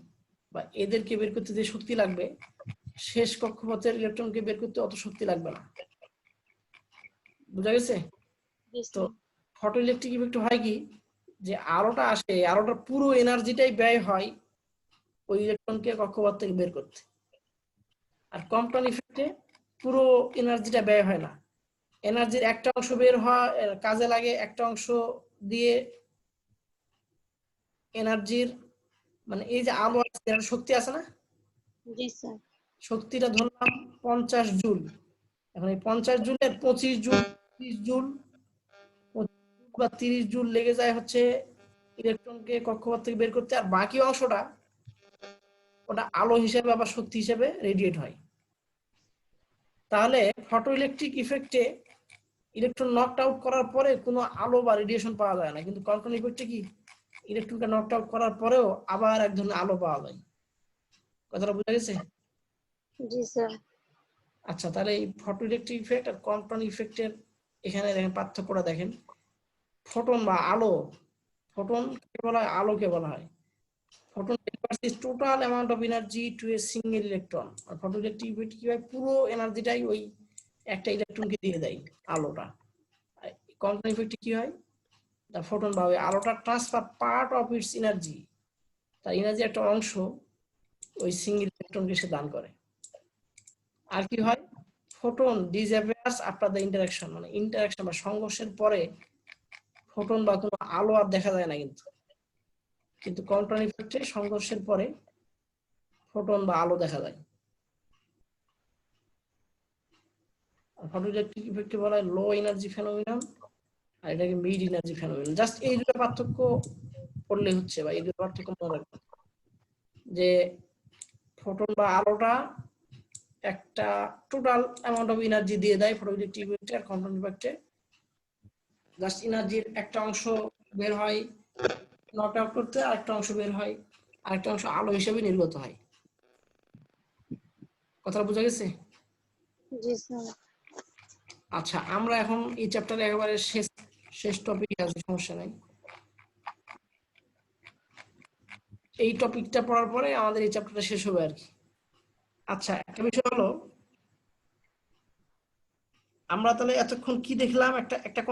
বা এদেরকে বের করতে যে শক্তি লাগবে, শেষ কক্ষপথের ইলেকট্রনকে বের করতে অত শক্তি লাগবে না। বুঝা গেছে? জি তো স্যার। ফটো ইলেকট্রিক ইফেক্ট হয় কি, যে আলোটা আসে, আলোটার পুরো এনার্জিটাই ব্যয় হয় ওই ইলেকট্রনকে কক্ষপথ থেকে বের করতে। আর কম্পটন ইফেক্টে পুরো এনার্জিটা ব্যয় হয় না, এনার্জির একটা অংশ বের হওয়া কাজে লাগে, একটা অংশ দিয়ে এনার্জির মানে এই যে আলো আছে, এর শক্তি আছে না, জি স্যার। শক্তিটা ধরলাম 50 জুল। এখন এই 50 জুলের 25 জুল, 30 জুল বা 30 জুল লেগে যায় হচ্ছে ইলেকট্রনকে কক্ষপথ থেকে বের করতে, আর বাকি অংশটা ওটা আলো হিসেবে আবার শক্তি হিসেবে রেডিয়েট হয়। তাহলে ফটো ইলেকট্রিক ইফেক্টে ইলেকট্রন নকড আউট করার পরে কোনো আলো বা রেডিয়েশন পাওয়া যায় না, কিন্তু কম্পটন ইফেক্টে কি ইলেকট্রনকে নকড আউট করার পরেও আবার এক ধরনের আলো পাওয়া যায়। কথাটা বুঝা গেছে? জি স্যার। আচ্ছা, তাহলে এই ফটো ইলেকট্রিক ইফেক্ট আর কম্পটন ইফেক্টের এখানে দেখেন পার্থক্যটা দেখেন। ফোটন বা আলো, ফোটন কে বলা হয়, আলোকে বলা হয়। Photon is total amount of energy to a single electron, আর ফটো ইলেকট্রিক ইফেক্ট কি হয়, পুরো এনার্জিটাই ওই একটা ইলেকট্রনকে দিয়ে দেয় আলোটা। কম্পটন ইফেক্টে কি হয়, দা ফোটন বা ওই আলোটা transfer part of its energy, তার এনার্জি একটা অংশ ওই সিঙ্গেল ইলেকট্রনকে সে দান করে। আর কি হয়, photon disappears after the interaction, মানে ইন্টারাকশন বা সংঘর্ষের পরে ফোটন বা কোনো আলো আর দেখা যায় না, কিন্তু কম্পটন ইফেক্টে সংঘর্ষের পরে ফোটন বা আলো দেখা যায়। আর ফটো ইলেকট্রিক ইফেক্টে বলা হয় লো এনার্জি ফেনোমেনন, আর এটাকে মিড এনার্জি ফেনোমেনন। জাস্ট এই দুটো পার্থক্য পড়লে হচ্ছে, বা এই দুটো পার্থক্য মনে রাখবেন যে ফোটন বা আলোটা একটা টোটাল অ্যামাউন্ট অফ এনার্জি দিয়ে দেয় ফটো ইলেকট্রিক ইফেক্টে, আর কম্পটন ইফেক্টে জাস্ট এনার্জির একটা অংশ বের হয় নক আউট করতে, আর একটা অংশ বের হয়, আর একটা অংশ আলো হিসেবে নির্গত হয়। কথাটা বোঝা গেছে? জি স্যার। আচ্ছা, আমরা এখন এই চ্যাপ্টারে একেবারে শেষ টপিক আছে, সমস্যা নাই। এই টপিকটা পড়ার পরে আমাদের এই চ্যাপ্টারটা শেষ হবে আর কি। আচ্ছা, একটা বিষয় হলো, আমরা তাহলে এতক্ষণ কি দেখলাম, একটা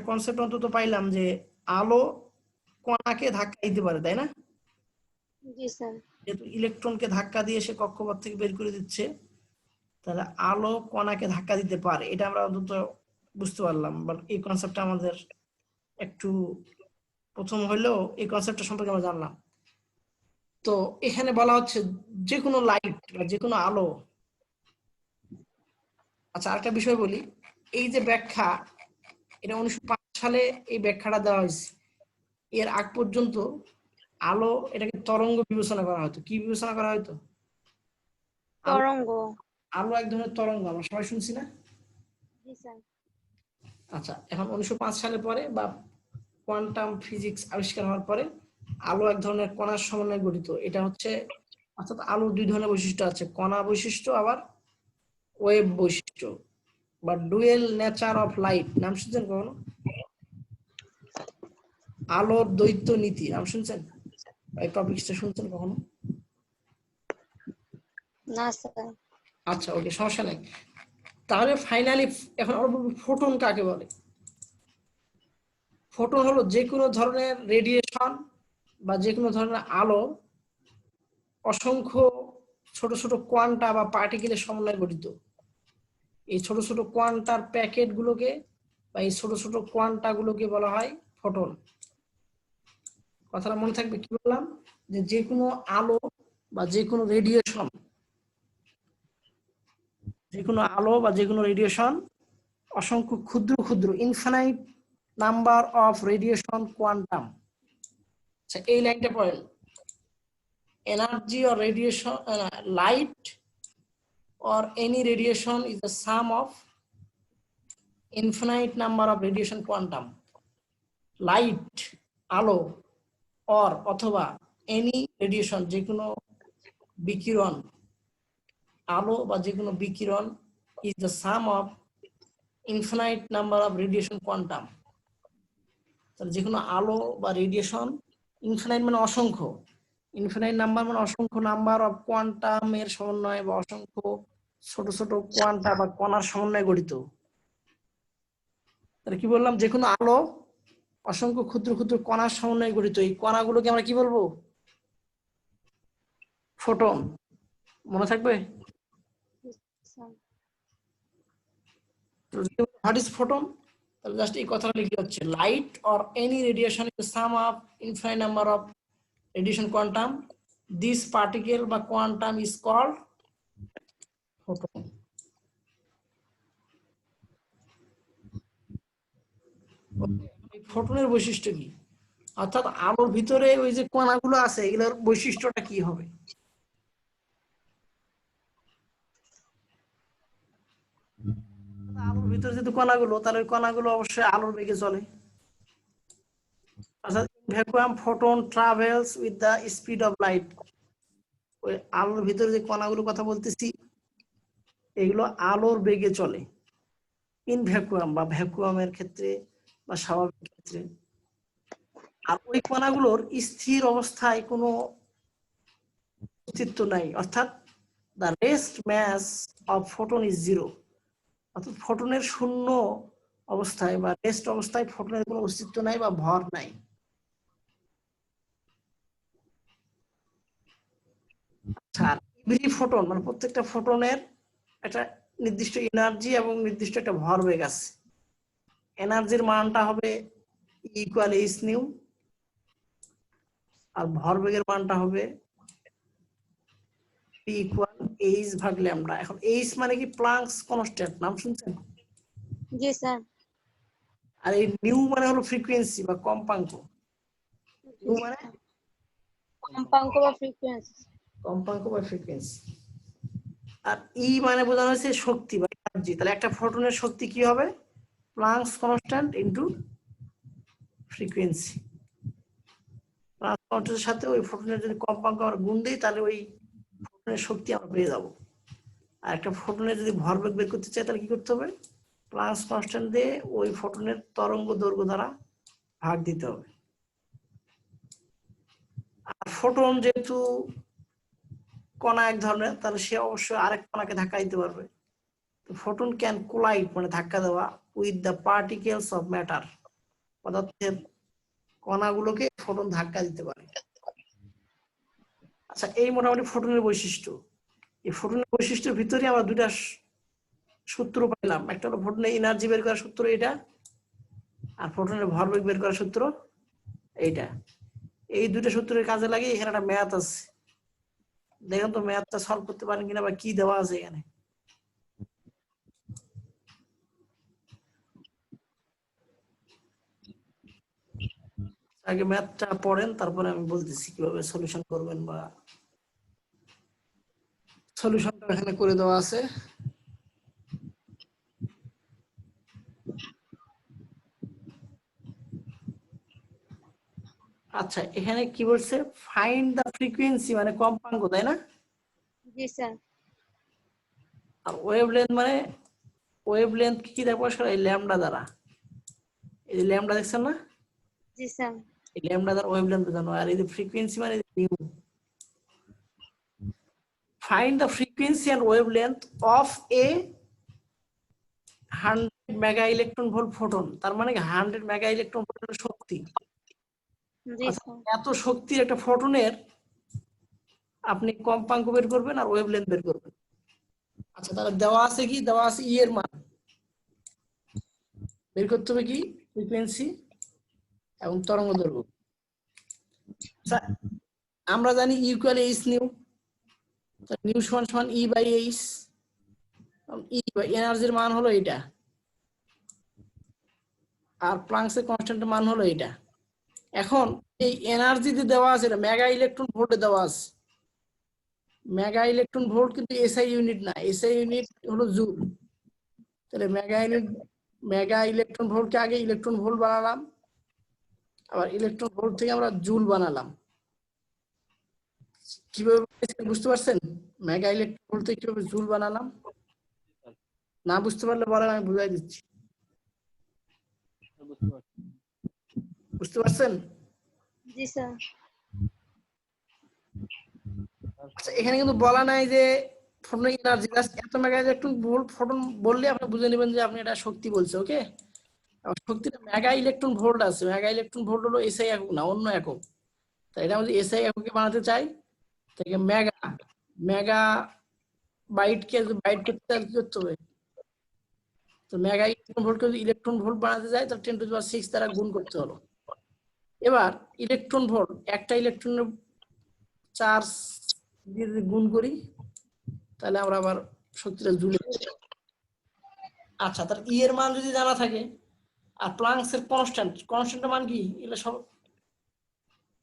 কনসেপ্ট অন্তত পাইলাম যে আলো কণাকে ধাক্কা দিতে পারে, তাই না? জি স্যার। যেহেতু ইলেকট্রনকে ধাক্কা দিয়ে সে কক্ষপথ থেকে বের করে দিচ্ছে, তাহলে আলো কণাকে ধাক্কা দিতে পারে, এটা আমরা অন্তত বুঝতে পারলাম। বাট এই কনসেপ্টটা আমাদের একটু প্রথম হইলেও এই কনসেপ্টটা সম্পর্কে আমরা জানলাম। তো এখানে বলা হচ্ছে যে কোনো লাইট বা যে কোনো আলো। আচ্ছা, আরেকটা বিষয় বলি, এই যে ব্যাখ্যা, এটা 1905 সালে এই ব্যাখ্যাটা দেওয়া হয়েছে। এর আগ পর্যন্ত আলো এটাকে তরঙ্গ বিবেচনা করা হতো। কি বিবেচনা করা হতো? তরঙ্গ। আলো এক ধরনের তরঙ্গ, আমরা সবাই শুনছি না? জি স্যার। আচ্ছা, এখন 1905 সালে পরে বা কোয়ান্টাম ফিজিক্স আবিষ্কার হওয়ার পরে আলো এক ধরনের কণার সমন্বয়ে গঠিত। এটা হচ্ছে, অর্থাৎ আলোর দুই ধরনের বৈশিষ্ট্য আছে, কণা বৈশিষ্ট্য আবার ওয়েভ বৈশিষ্ট্য, বা ডুয়েল নেচার অফ লাইট। নাম শুনছেন কখনো? আলোর দ্বৈত নীতি নাম শুনছেন? এই টপিকসটা শুনছেন কখনো? না স্যার। আচ্ছা ওকে, সমস্যা নেই। তাহলে ফাইনালি এখন আমরা বলবো ফোটন কাকে বলে। ফোটন হলো যে কোনো ধরনের রেডিয়েশন বা যে কোনো ধরনের আলো অসংখ্য ছোট ছোট কোয়ান্টা বা পার্টিকেলের সমন্বয়ে গঠিত। এই ছোট ছোট কোয়ান্টার প্যাকেট গুলোকে বা এই ছোট ছোট কোয়ান্টা গুলোকে বলা হয় ফোটন। কথাটা মনে থাকবে, কি বললাম, যে কোনো আলো বা যে কোনো রেডিয়েশন, যে কোনো আলো বা যে কোনো রেডিয়েশন অসংখ্য ক্ষুদ্র ক্ষুদ্র infinite number of radiation quantum. আচ্ছা এই লাইনটা পড়েন, energy or radiation, light or any radiation is the sum of infinite number of radiation quantum. Light আলো or অথবা any radiation যে কোনো বিকিরণ, আলো বা যে কোনো বিকিরণ is the sum of infinite number of radiation quantum. তাহলে যে কোনো আলো বা রেডিয়েশন, ইনফিনাইট মানে অসংখ্য, ইনফিনাইট নাম্বার মানে অসংখ্য নাম্বার অফ কোয়ান্টাম এর সমন্বয় বা অসংখ্য ছোট ছোট কোয়ান্টা বা কণার সমন্বয়ে গঠিত। তাহলে কি বললাম, যে কোনো আলো অসংখ্য ক্ষুদ্র ক্ষুদ্র কণার সমন্বয়ে গঠিত। এই কণাগুলোকে আমরা কি বলবো? ফোটন। মনে থাকবে? What is photon? তাহলে জাস্ট এই কথাটা লিখলে হচ্ছে, light or any radiation is the some of infinite number of radiation quantum. This particle বা কোয়ান্টাম ইজ কল্ড ফোটন। ফোটনের বৈশিষ্ট্য কি, অর্থাৎ আলোর ভিতরে ওই যে কণাগুলো আছে এগুলোর বৈশিষ্ট্যটা কি হবে? আলোর ভিতরে যেহেতু কণাগুলো, তাহলে ওই কণাগুলো অবশ্যই আলোর বেগে চলে। অর্থাৎ vacuum photon travels with the speed of light. ওই আলোর ভিতরে যে কণাগুলোর কথা বলতেছি এগুলো আলোর বেগে চলে ইন ভ্যাকুয়াম বা ভ্যাকুয়ামের ক্ষেত্রে বা স্বাভাবিক ক্ষেত্রে। আর ওই কণাগুলোর স্থির অবস্থায় কোনো অস্তিত্ব নাই, অর্থাৎ the rest mass of photon is zero. অর্থাৎ ফোটনের শূন্য অবস্থায় বা রেস্ট অবস্থায় ফোটনের কোনো অস্তিত্ব নাই বা ভর নাই। আচ্ছা এভরি ফোটন মানে প্রত্যেকটা ফোটনের একটা নির্দিষ্ট এনার্জি এবং নির্দিষ্ট একটা ভরবেগ আছে। এনার্জির মানটা হবে ইকুয়াল এইচ নিউ, আর ভরবেগের মানটা হবে পি ইকুয়াল এইচ ভাগ ল্যামডা। এখন এইচ মানে কি? প্লাঙ্কস কনস্ট্যান্ট, নাম শুনছেন? জি স্যার। আর এই নিউ মানে হলো ফ্রিকোয়েন্সি বা কম্পাঙ্ক। নিউ মানে কম্পাঙ্ক বা ফ্রিকোয়েন্সি। কম্পাঙ্ক বা ফ্রিকোয়েন্সি। আর ই মানে বোঝানো হয়েছে শক্তি বা এনার্জি। তাহলে একটা ফোটনের শক্তি কি হবে? Planck's constant into frequency. Planck's কনস্ট্যান্টের সাথে ওই ফোটনের যদি কম্পাঙ্ক আমরা গুণ দিই তাহলে ওই ফোটনের শক্তি আমরা পেয়ে যাব। আর একটা ফোটনের যদি ভরবেগ বের করতে চাই তাহলে কি করতে হবে? প্লাঙ্কস কনস্ট্যান্ট দিয়ে ওই ফোটনের তরঙ্গ দৈর্ঘ্য দ্বারা ভাগ দিতে হবে। আর ফোটন যেহেতু কণা এক ধরনের, তাহলে সে অবশ্যই আরেক কণাকে ধাক্কা দিতে পারবে। তো ফোটন ক্যান কোলাইড মানে ধাক্কা দেওয়া with the particles of matter. পদার্থের কণাগুলোকে ফোটন ধাক্কা দিতে পারে। আচ্ছা এই মোটামুটি ফোটনের বৈশিষ্ট্য। এই ফোটনের বৈশিষ্ট্যের ভিতরে আমরা দুইটা সূত্র পাইলাম। একটা হলো ফোটনের এনার্জি বের করার সূত্র এইটা, আর ফোটনের ভরবেগ বের করার সূত্র এইটা। এই দুইটা সূত্রের কাজে লাগে এখানে একটা ম্যাথ আছে, দেখুন তো ম্যাথটা সলভ করতে পারেন কিনা বা কি দেওয়া আছে এখানে। আগে ম্যাথটা পড়েন, তারপরে আমি বলতেছি কিভাবে সলিউশন করবেন বা সলিউশনটা এখানে করে দেওয়া আছে। আচ্ছা এখানে কি বলছে? ফাইন্ড দা ফ্রিকোয়েন্সি মানে কম্পাঙ্ক, তাই না? জি স্যার। আর ওয়েভলেন্থ মানে ওয়েভলেন্থ কি দ্বারা প্রকাশ করা? এই ল্যামডা দ্বারা। এই যে ল্যামডা দেখছেন না? জি স্যার। এই ল্যামডা দ্বারা ওয়েভলেন্থ বোঝানো। আর এই যে ফ্রিকোয়েন্সি মানে new. Find the frequency and wavelength of a 100 mega electron volt photon. তার মানে 100 mega electron volt হলো শক্তি। জি আচ্ছা, স্যার। এত শক্তির একটা ফোটনের আপনি কম্পাঙ্ক বের করবেন আর ওয়েভলেন্থ বের করবেন। আচ্ছা, তাহলে দেওয়া আছে কি? দেওয়া আছে ই এর মান বের করতে হবে, কি ফ্রিকোয়েন্সি এবং তরঙ্গ দৈর্ঘ্য। আচ্ছা, আমরা জানি E equal H new, new সমান সমান E by H. E by এনার্জির মান হলো এটা, আর প্লাঙ্কসের কনস্ট্যান্টের মান হলো এটা। এখন এই এনার্জি যে দেওয়া আছে এটা মেগা ইলেকট্রন ভোল্টে দেওয়া আছে। মেগা ইলেকট্রন ভোল্ট কিন্তু এসআই ইউনিট না, এসআই ইউনিট হলো জুল। তাহলে মেগা ইলেকট্রন ভোল্টকে আগে ইলেকট্রন ভোল্ট বানালাম, আবার ইলেকট্রন ভোল্ট থেকে আমরা জুল বানালাম। কিভাবে বুঝতে পারছেন? মেগা ইলেকট্রন ভোল্ট থেকে কিভাবে জুল বানালাম? না বুঝতে পারলে বলেন, আমি বুঝাই দিচ্ছি। বুঝতে পারছেন? জি স্যার। আচ্ছা, এখানে কিন্তু বলা নাই যে ফোটন এনার্জি, জাস্ট এত মেগা ইলেকট্রন ভোল্ট ফোটন বললে আপনি বুঝে নেবেন যে আপনি এটা শক্তি বলছে। ওকে, শক্তিটা মেগা ইলেকট্রন ভোল্ট আছে। মেগা ইলেকট্রন ভোল্ট হলো এসআই একক না, অন্য একক। তাই এটা আমরা এসআই এককে বানাতে চাই, তাকে মেগা বাইটকে বাইট করতে হবে। তো মেগা ইলেকট্রন ভোল্টকে যদি ইলেকট্রন ভোল্ট বানাতে যায় তাহলে 10⁶ দ্বারা গুণ করতে হলো। এবার ইলেকট্রন ভোল্ট, একটা ইলেকট্রনের চার্জ দিয়ে যদি গুণ করি তাহলে আমরা আবার শক্তিটা জুলে। আচ্ছা, তার ই এর মান যদি জানা থাকে, আর প্লাঙ্কসের কনস্ট্যান্টের মান কি, এগুলো সব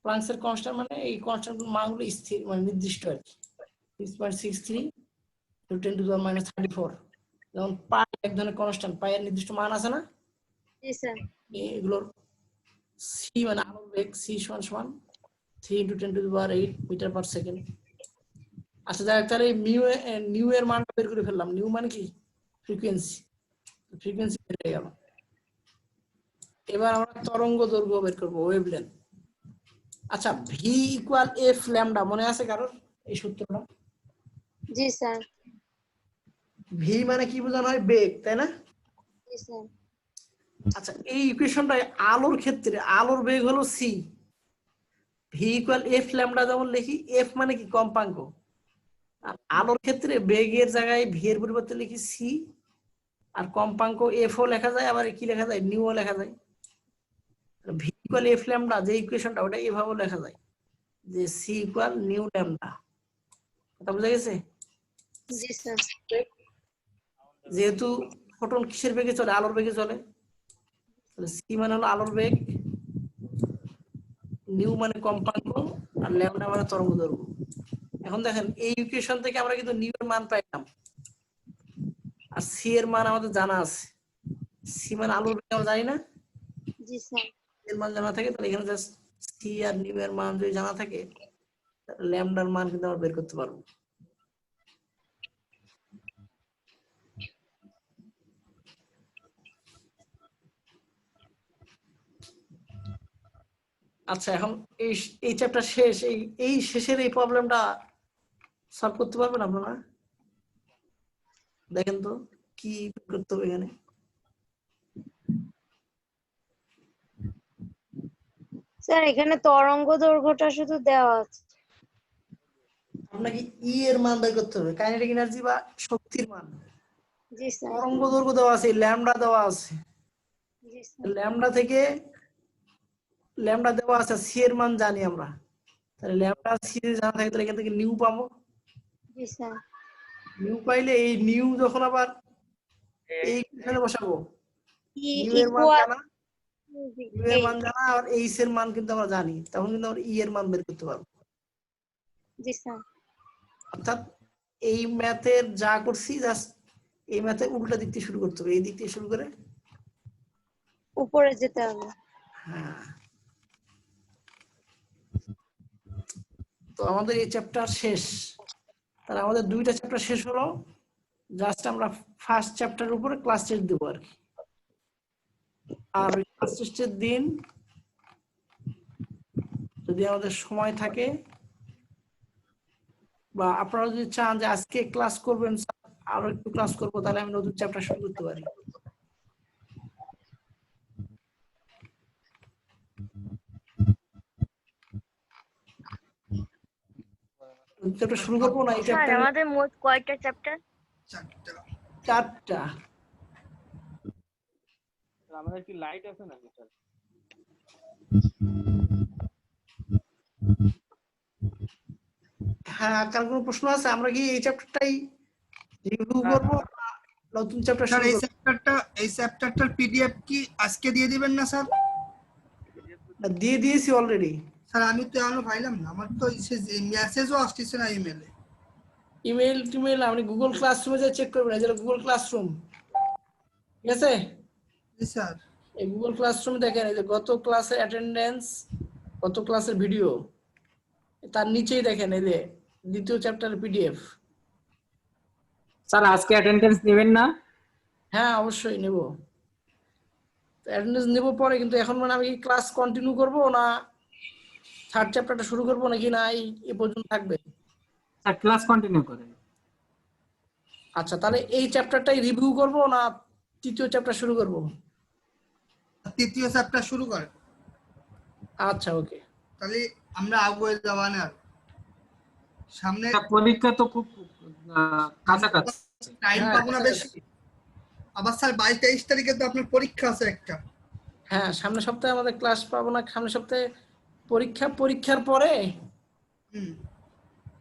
প্লাঙ্কসের কনস্ট্যান্ট মানে এই কনস্ট্যান্ট মানগুলো স্থির, মানে নির্দিষ্ট আর কি। 6.63 × 10⁻34। যেমন পাই এক ধরনের কনস্ট্যান্ট, পাই এর নির্দিষ্ট মান আছে না? জি স্যার। এগুলোর সি মানে আলোর বেগ, সি সমান সমান 3 × 10⁸ মিটার/সেকেন্ড। আচ্ছা, যাই হোক, তাহলে নিউ এর মানটা বের করে ফেললাম। নিউ মানে কি? ফ্রিকোয়েন্সি বের হয়ে গেল। এবার আমরা তরঙ্গ দৈর্ঘ্য বের করবো, ওয়েভলেন্থ। আচ্ছা, ভি ইকুয়াল এফ ল্যামডা, মনে আছে কারোর এই সূত্রটা? জি স্যার। ভি মানে কি বোঝানো হয়? বেগ, তাই না? জি স্যার। আচ্ছা, এই ইকুয়েশনটা আলোর ক্ষেত্রে আলোর বেগ হলো C. V equal F lambda যেমন লিখি, এফ মানে কি? কম্পাঙ্ক। আর আলোর ক্ষেত্রে বেগের জায়গায় ভি এর পরিবর্তে লিখি সি, আর কম্পাঙ্ক এফ ও লেখা যায়, আবার কি লেখা যায়? নিউ ও লেখা যায়। ভি ইকুয়াল এফ ল্যামডা যে ইকুয়েশনটা, ওটা এভাবেও লেখা যায় যে সি ইকুয়াল নিউ ল্যামডা। কথা বুঝা গেছে? জি স্যার। যেহেতু ফোটন কিসের বেগে চলে? আলোর বেগে চলে। তাহলে সি মানে হলো আলোর বেগ, নিউ মানে কম্পাঙ্ক, আর ল্যামডা মানে তরঙ্গ দৈর্ঘ্য। এখন দেখেন, এই ইকুয়েশন থেকে আমরা কিন্তু নিউ এর মান পাইলাম, আর সি এর মান আমাদের জানা আছে। সি মানে আলোর বেগ আমরা জানি না? জি স্যার। এর মান জানা থাকে, তাহলে এখানে জাস্ট সি আর নিউ এর মান যদি জানা থাকে, ল্যামডার মান কিন্তু আমরা বের করতে পারবো। আচ্ছা, এখন এই চ্যাপ্টার শেষ। এই শেষের এই প্রবলেমটা সলভ করতে পারবেন আপনারা? দেখেন তো কি করতে হবে এখানে। স্যার এখানে তরঙ্গ দৈর্ঘ্যটা শুধু দেওয়া আছে। আপনাকে ই এর মান বের করতে হবে, কাইনেটিক এনার্জি বা শক্তির মান। জি স্যার। তরঙ্গ দৈর্ঘ্য দেওয়া আছে, ল্যামডা দেওয়া আছে। জি স্যার। ল্যামডা থেকে ল্যামডা দেওয়া আছে, সি এর মান জানি আমরা। তাহলে ল্যামডা সি জানা থাকে, তাহলে এখান থেকে নিউ পাবো। জি স্যার। নিউ পাইলে এই নিউ যখন আবার এই এখানে বসাবো, নিউ এর মান ইকুয়াল জানা, নিউ এর মান জানা, আর এইচ এর মান কিন্তু আমরা জানি, তখন কিন্তু আমরা ই এর মান বের করতে পারবো। জি স্যার। অর্থাৎ এই ম্যাথের যা করছি, জাস্ট এই ম্যাথে উল্টা দিক থেকে শুরু করতে হবে, এই দিক থেকে শুরু করে উপরে যেতে হবে। হ্যাঁ। তো আমাদের এই চ্যাপ্টার শেষ। তাহলে আমাদের দুইটা চ্যাপ্টার শেষ হলো, জাস্ট আমরা ফার্স্ট চ্যাপ্টারের উপরে ক্লাস টেস্ট দেবো আর কি। আর ক্লাস টেস্টের দিন যদি আমাদের সময় থাকে বা আপনারা যদি চান যে আজকে ক্লাস করবেন আরো একটু ক্লাস করবো, তাহলে আমি নতুন চ্যাপ্টার শুরু করতে পারি। নতুন চ্যাপ্টার শুরু করবো না এই স্যার চ্যাপ্টারে? আমাদের মোট কয়টা চ্যাপ্টার? 4টা। 4টা। আমাদের কি লাইট আছে নাকি স্যার? হ্যাঁ, কার কোনো প্রশ্ন আছে? আমরা কি এই চ্যাপ্টারটাই রিভিউ করবো না নতুন চ্যাপ্টার স্যার শুরু করবো? এই চ্যাপ্টারটার পিডিএফ কি আজকে দিয়ে দিবেন না স্যার? না, দিয়ে দিয়েছি অলরেডি। স্যার আমি তো এখনো পাইলাম না, আমার তো মেসেজও আসতেছে না ইমেলে। ইমেল আপনি গুগল ক্লাসরুমে যে চেক করবেন, এই যে গুগল ক্লাসরুম, ঠিক আছে? জি স্যার। এই গুগল ক্লাসরুমে দেখেন এই যে গত ক্লাসের অ্যাটেন্ডেন্স, গত ক্লাসের ভিডিও, তার নিচেই দেখেন এই যে দ্বিতীয় চ্যাপ্টারের পিডিএফ। স্যার আজকে অ্যাটেন্ডেন্স নেবেন না? হ্যাঁ অবশ্যই নেব, অ্যাটেন্ডেন্স নেব পরে, কিন্তু এখন মানে আমি ক্লাস কন্টিনিউ করব না থার্ড চ্যাপ্টারটা শুরু করব নাকি না এই পর্যন্ত থাকবে? স্যার ক্লাস কন্টিনিউ করেন। আচ্ছা, তাহলে এই চ্যাপ্টারটাই রিভিউ করব না তৃতীয় চ্যাপ্টার শুরু করব? তৃতীয় চ্যাপ্টার শুরু করেন। আচ্ছা ওকে। তাহলে আমরা আগুয়ে যাওয়া না, সামনে পরীক্ষা তো খুব কাছাকাছি। টাইম হ্যাঁ, পাবো না বেশি। আবার স্যার 22-23 তারিখে তো আপনার পরীক্ষা আছে একটা। হ্যাঁ, সামনের সপ্তাহে আমাদের ক্লাস পাবো না, সামনের সপ্তাহে পরীক্ষা, পরীক্ষার পরে।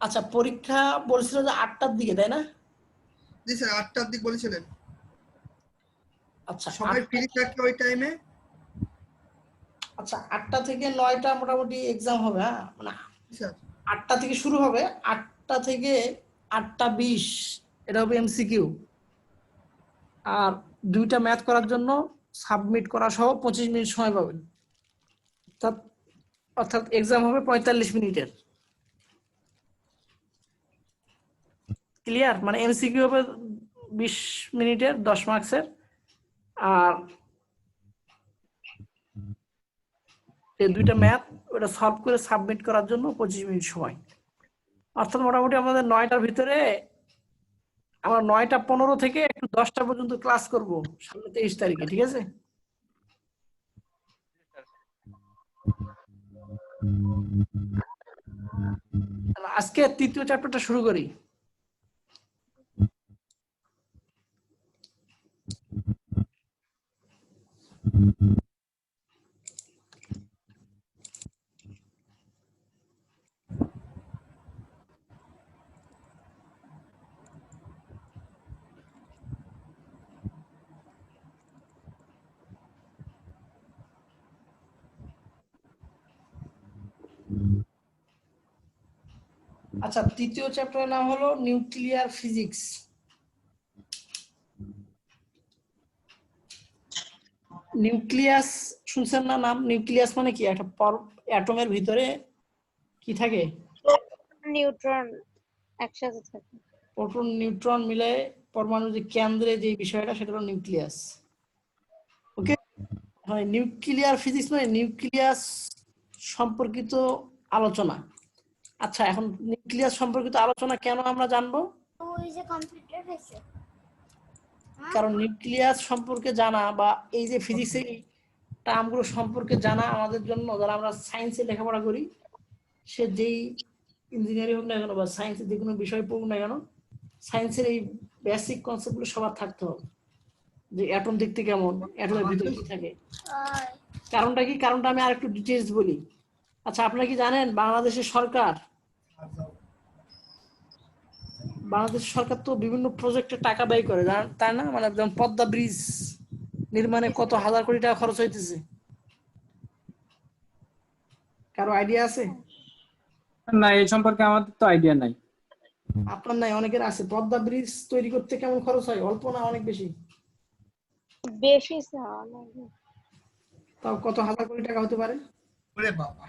আচ্ছা, পরীক্ষা বলছিল যে 8টার দিকে, তাই না? জি স্যার 8টার দিক বলেছিলেন। আচ্ছা সবাই ফ্রি থাকে ওই টাইমে। আচ্ছা 8টা থেকে 9টা মোটামুটি এক্সাম হবে। হ্যাঁ, মানে স্যার 8টা থেকে শুরু হবে, 8টা থেকে 8টা 20 এটা হবে এমসিকিউ, আর 2টা ম্যাথ করার জন্য সাবমিট করা সহ 25 মিনিট সময় পাবেন। অর্থাৎ এক্সাম হবে 45 মিনিটের। ক্লিয়ার? মানে এমসিকিউ হবে 20 মিনিটের 10 মার্কসের, আর এই 2টা ম্যাথ ওটা সলভ করে সাবমিট করার জন্য 25 মিনিট সময়। অর্থাৎ মোটামুটি আমাদের 9টার ভিতরে, আমরা 9টা 15 থেকে একটু 10টা পর্যন্ত ক্লাস করব সামনে 23 তারিখে, ঠিক আছে? আজকে তৃতীয় চ্যাপ্টারটা শুরু করি। আচ্ছা, তৃতীয় চ্যাপ্টারের নাম হলো নিউক্লিয়ার ফিজিক্স। নিউক্লিয়াস শুনছেন না নাম? নিউক্লিয়াস মানে কি? একটা অ্যাটমের ভিতরে কি থাকে? নিউট্রন একসাথে থাকে। প্রোটন নিউট্রন মিলে পরমাণুর যে কেন্দ্রে যে বিষয়টা, সেটা হলো নিউক্লিয়াস। ওকে, মানে নিউক্লিয়ার ফিজিক্স মানে নিউক্লিয়াস সম্পর্কিত আলোচনা। আচ্ছা, এখন নিউক্লিয়াস সম্পর্কিত আলোচনা কেন আমরা জানবো? কারণ নিউক্লিয়াস সম্পর্কে জানা বা এই যে ফিজিক্সের টার্মগুলো সম্পর্কে জানা আমাদের জন্য, যারা আমরা সায়েন্সে লেখাপড়া করি, সে যেই ইঞ্জিনিয়ারিং হোক না কেন বা সায়েন্সের যে কোনো বিষয় পড়ুক না কেন, সায়েন্সের এই বেসিক কনসেপ্টগুলো সবার থাকতে হবে। যে অ্যাটম দেখতে কেমন, অ্যাটমের ভিতরে কি থাকে, কারণটা কি, কারণটা আমি আর একটু ডিটেইলস বলি। আচ্ছা, আপনারা কি জানেন বাংলাদেশের সরকার তো বিভিন্ন প্রজেক্টে টাকা ব্যয় করে, তাই না? মানে যেমন পদ্মা ব্রিজ নির্মাণে কত হাজার কোটি টাকা খরচ হইতেছে, কারো আইডিয়া আছে? না, এই সম্পর্কে আমাদের তো আইডিয়া নাই। আপনার নাই, অনেকের আছে। পদ্মা ব্রিজ তৈরি করতে কেমন খরচ হয়? অল্প না অনেক বেশি? বেশি স্যার, তাও কত হাজার কোটি টাকা হতে পারে? ওরে বাবা।